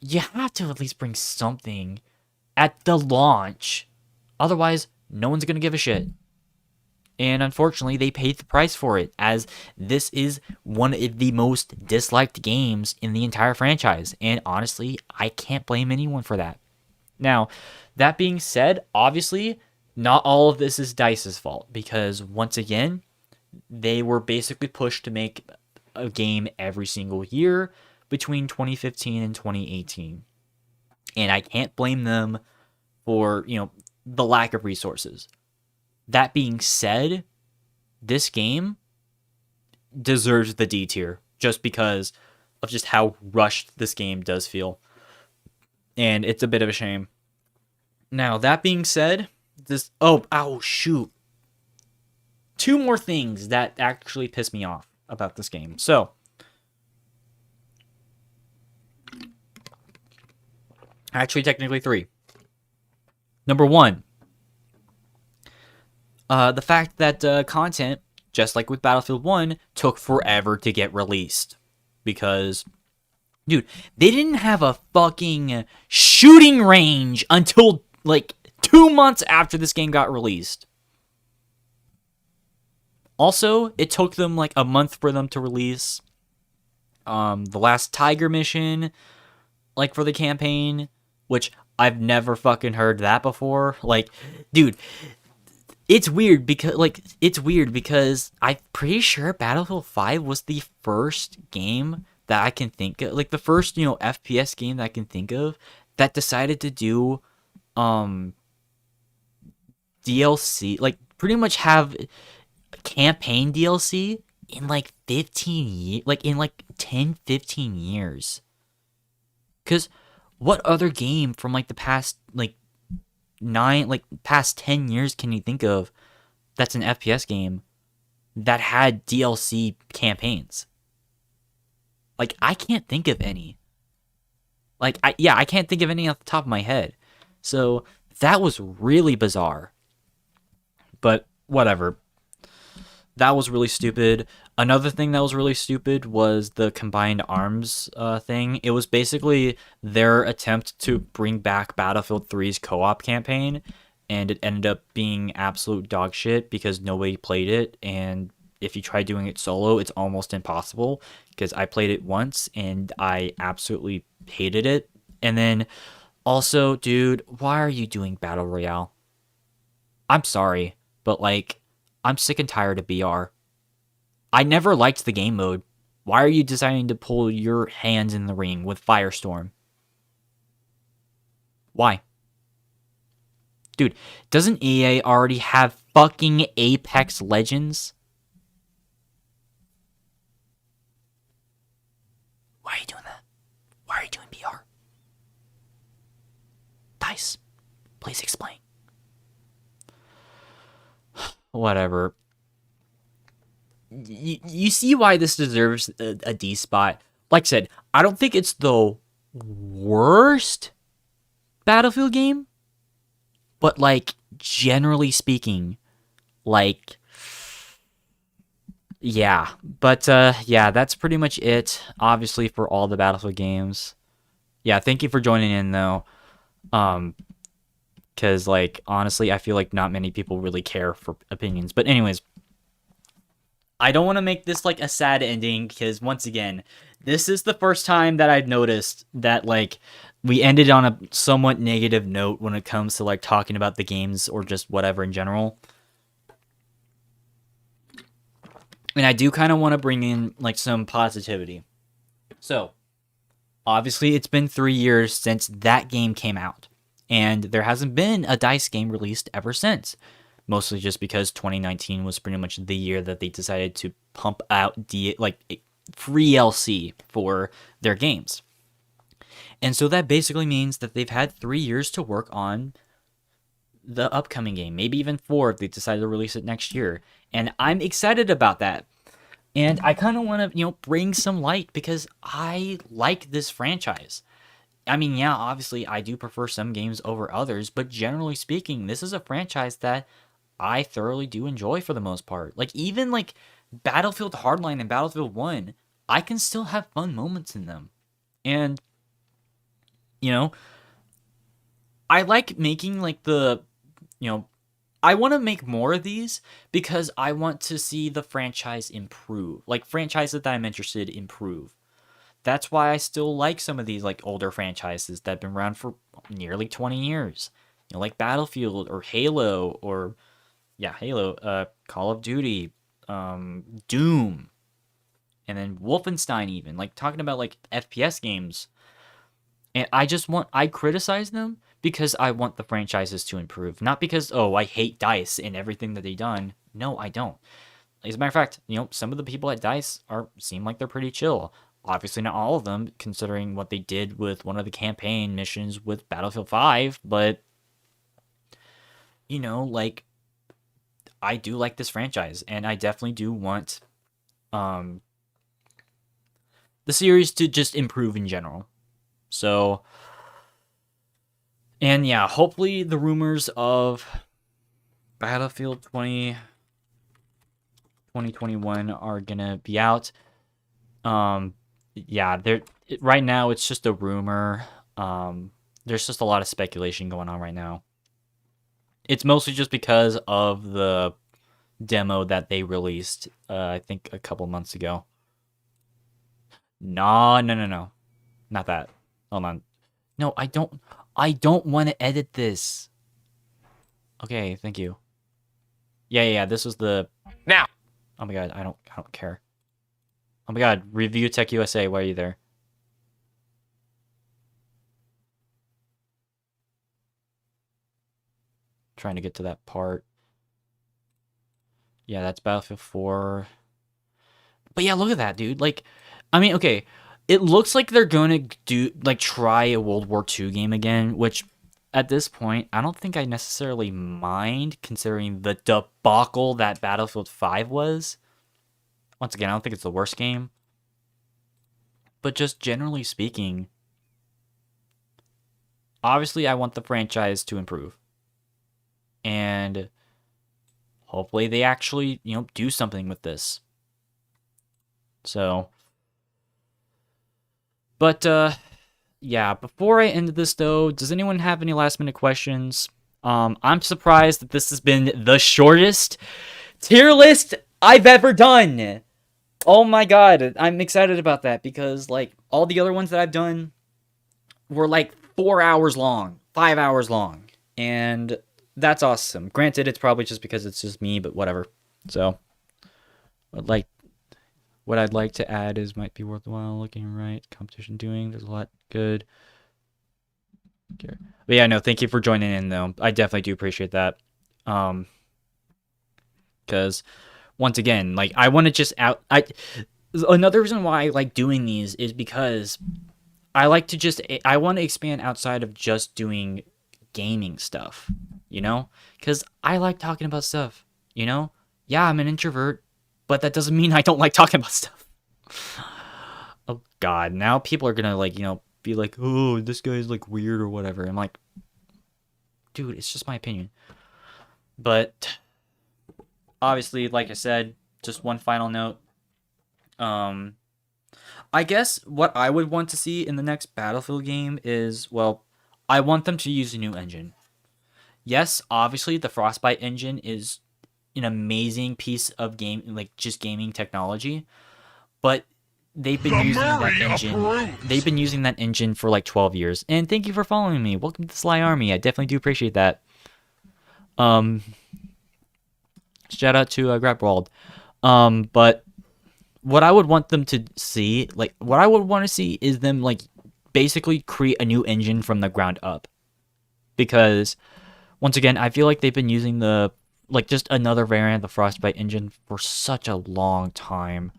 you have to at least bring something at the launch. Otherwise, no one's gonna give a shit. And unfortunately, they paid the price for it, as this is one of the most disliked games in the entire franchise. And honestly, I can't blame anyone for that. Now, that being said, obviously, not all of this is DICE's fault, because once again, they were basically pushed to make a game every single year between 2015 and 2018. And I can't blame them for, the lack of resources. That being said, this game deserves the D tier just because of just how rushed this game does feel. And it's a bit of a shame. Now, that being said, this... Oh, shoot. 2 more things that actually piss me off about this game. So, actually, technically 3. Number 1, the fact that content, just like with Battlefield 1, took forever to get released. Because, dude, they didn't have a fucking shooting range until like 2 months after this game got released. Also, it took them like a month for them to release the last Tiger mission, like for the campaign, which I've never fucking heard that before. Like, dude, it's weird because I'm pretty sure Battlefield 5 was the first game that I can think of, like the first, FPS game that I can think of that decided to do um DLC, like pretty much have campaign DLC in like 15 years, like in like 10, 15 years. Cuz what other game from like the past like past 10 years can you think of that's an FPS game that had DLC campaigns? Like, I can't think of any. Like, I can't think of any off the top of my head. So that was really bizarre. But whatever. That was really stupid. Another thing that was really stupid was the combined arms thing. It was basically their attempt to bring back Battlefield 3's co-op campaign, and it ended up being absolute dog shit because nobody played it, and if you try doing it solo, it's almost impossible because I played it once and I absolutely hated it. And then also, dude, why are you doing Battle Royale? I'm sorry, but like, I'm sick and tired of BR. I never liked the game mode. Why are you deciding to pull your hands in the ring with Firestorm? Why? Dude, doesn't EA already have fucking Apex Legends? Why are you doing that? Why are you doing BR? DICE, please explain. Whatever. You see why this deserves a D spot. Like I said, I don't think it's the worst Battlefield game, but like generally speaking, like yeah. But yeah, that's pretty much it. Obviously for all the Battlefield games. Yeah, thank you for joining in though. Cuz like honestly, I feel like not many people really care for opinions. But anyways, I don't want to make this like a sad ending because once again, this is the first time that I've noticed that like we ended on a somewhat negative note when it comes to like talking about the games or just whatever in general. And I do kind of want to bring in like some positivity. So, obviously it's been 3 years since that game came out, and there hasn't been a DICE game released ever since. Mostly just because 2019 was pretty much the year that they decided to pump out free LC for their games. And so that basically means that they've had 3 years to work on the upcoming game, maybe even 4 if they decide to release it next year. And I'm excited about that. And I kind of want to, bring some light because I like this franchise. I mean, yeah, obviously I do prefer some games over others, but generally speaking, this is a franchise that I thoroughly do enjoy for the most part. Like, even like Battlefield Hardline and Battlefield 1, I can still have fun moments in them. And, I like making like I want to make more of these because I want to see the franchise improve. Like, franchises that I'm interested in improve. That's why I still like some of these like older franchises that have been around for nearly 20 years. Like Battlefield or Halo or Halo, Call of Duty, Doom, and then Wolfenstein even. Like, talking about, like, FPS games. And I criticize them because I want the franchises to improve. Not because, I hate DICE and everything that they've done. No, I don't. As a matter of fact, some of the people at DICE seem like they're pretty chill. Obviously not all of them, considering what they did with one of the campaign missions with Battlefield 5, but, like, I do like this franchise, and I definitely do want the series to just improve in general. So, and yeah, hopefully the rumors of Battlefield 2021 are gonna be out. Yeah, right now it's just a rumor. There's just a lot of speculation going on right now. It's mostly just because of the demo that they released, I think a couple months ago. No, no, no, no. Not that. Hold on. No, I don't want to edit this. Okay, thank you. Yeah, this was the Now. Oh my god, I don't care. Oh my god, Review Tech USA, why are you there? Trying to get to that part. Yeah, that's Battlefield 4. But yeah, look at that, dude. Like, I mean, okay, it looks like they're going to try a World War II game again, which at this point, I don't think I necessarily mind, considering the debacle that Battlefield 5 was. Once again, I don't think it's the worst game. But just generally speaking, obviously I want the franchise to improve. And hopefully they actually, do something with this. So, but, yeah, before I end this though, does anyone have any last minute questions? I'm surprised that this has been the shortest tier list I've ever done. Oh my god, I'm excited about that because, like, all the other ones that I've done were like 4 hours long, 5 hours long, and that's awesome. Granted, it's probably just because it's just me, but whatever. So, what I'd like to add is might be worthwhile looking right. Competition doing. There's a lot good. But yeah, no, thank you for joining in though. I definitely do appreciate that. Because once again, like, I want to just another reason why I like doing these is because I want to expand outside of just doing gaming stuff, because I like talking about stuff, yeah, I'm an introvert, but that doesn't mean I don't like talking about stuff. Oh god, now people are gonna be like, oh, this guy's like weird or whatever. I'm like, dude, it's just my opinion. But obviously, like I said, just one final note. I guess what I would want to see in the next Battlefield game is, well, I want them to use a new engine. Yes, obviously the Frostbite engine is an amazing piece of just gaming technology, but they've been using that engine. They've been using that engine for like 12 years. And thank you for following me. Welcome to the Sly Army. I definitely do appreciate that. Shout out to Grabwald. But what I would want them to see, what I would want to see is them basically create a new engine from the ground up. Because once again, I feel like they've been using just another variant of the Frostbite engine for such a long time.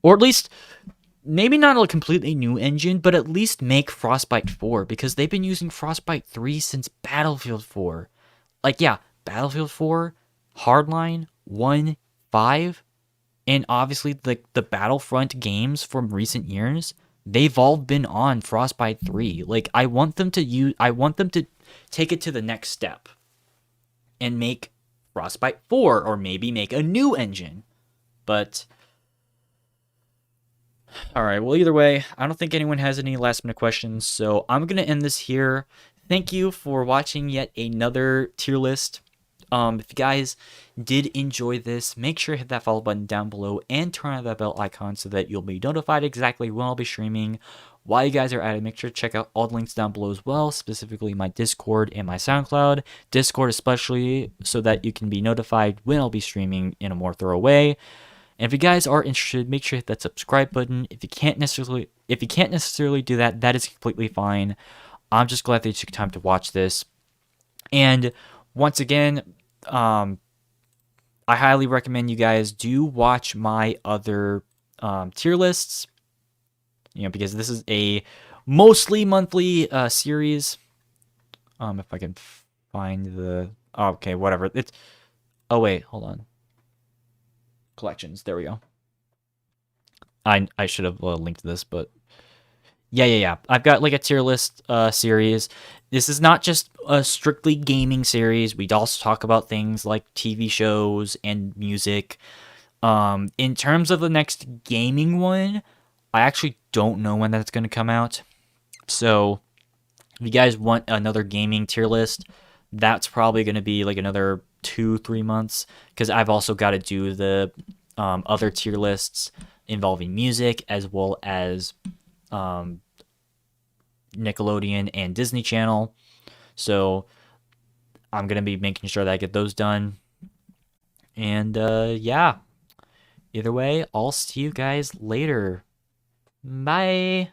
Or at least, maybe not a completely new engine, but at least make Frostbite 4, because they've been using Frostbite 3 since Battlefield 4. Battlefield 4, Hardline, 1, 5, and obviously the Battlefront games from recent years, they've all been on Frostbite 3. I want them to take it to the next step and make Frostbite 4, or maybe make a new engine. But alright, well, either way, I don't think anyone has any last minute questions, so I'm going to end this here. Thank you for watching yet another tier list. If you guys did enjoy this, make sure to hit that follow button down below and turn on that bell icon so that you'll be notified exactly when I'll be streaming. While you guys are at it, make sure to check out all the links down below as well, specifically my Discord and my SoundCloud. Discord especially, so that you can be notified when I'll be streaming in a more thorough way. And if you guys are interested, make sure to hit that subscribe button. If you can't necessarily do that, that is completely fine. I'm just glad that you took time to watch this. And once again, I highly recommend you guys do watch my other tier lists. Because this is a mostly monthly series. If I can find the... Oh, okay, whatever. Oh, wait, hold on. Collections, there we go. I should have linked this, but... Yeah. I've got like a tier list series. This is not just a strictly gaming series. We'd also talk about things like TV shows and music. In terms of the next gaming one, I actually don't know when that's going to come out. So, if you guys want another gaming tier list, that's probably going to be like another 2-3 months, because I've also got to do the other tier lists involving music as well as um, Nickelodeon and Disney Channel. So I'm going to be making sure that I get those done. And yeah, either way, I'll see you guys later. Bye.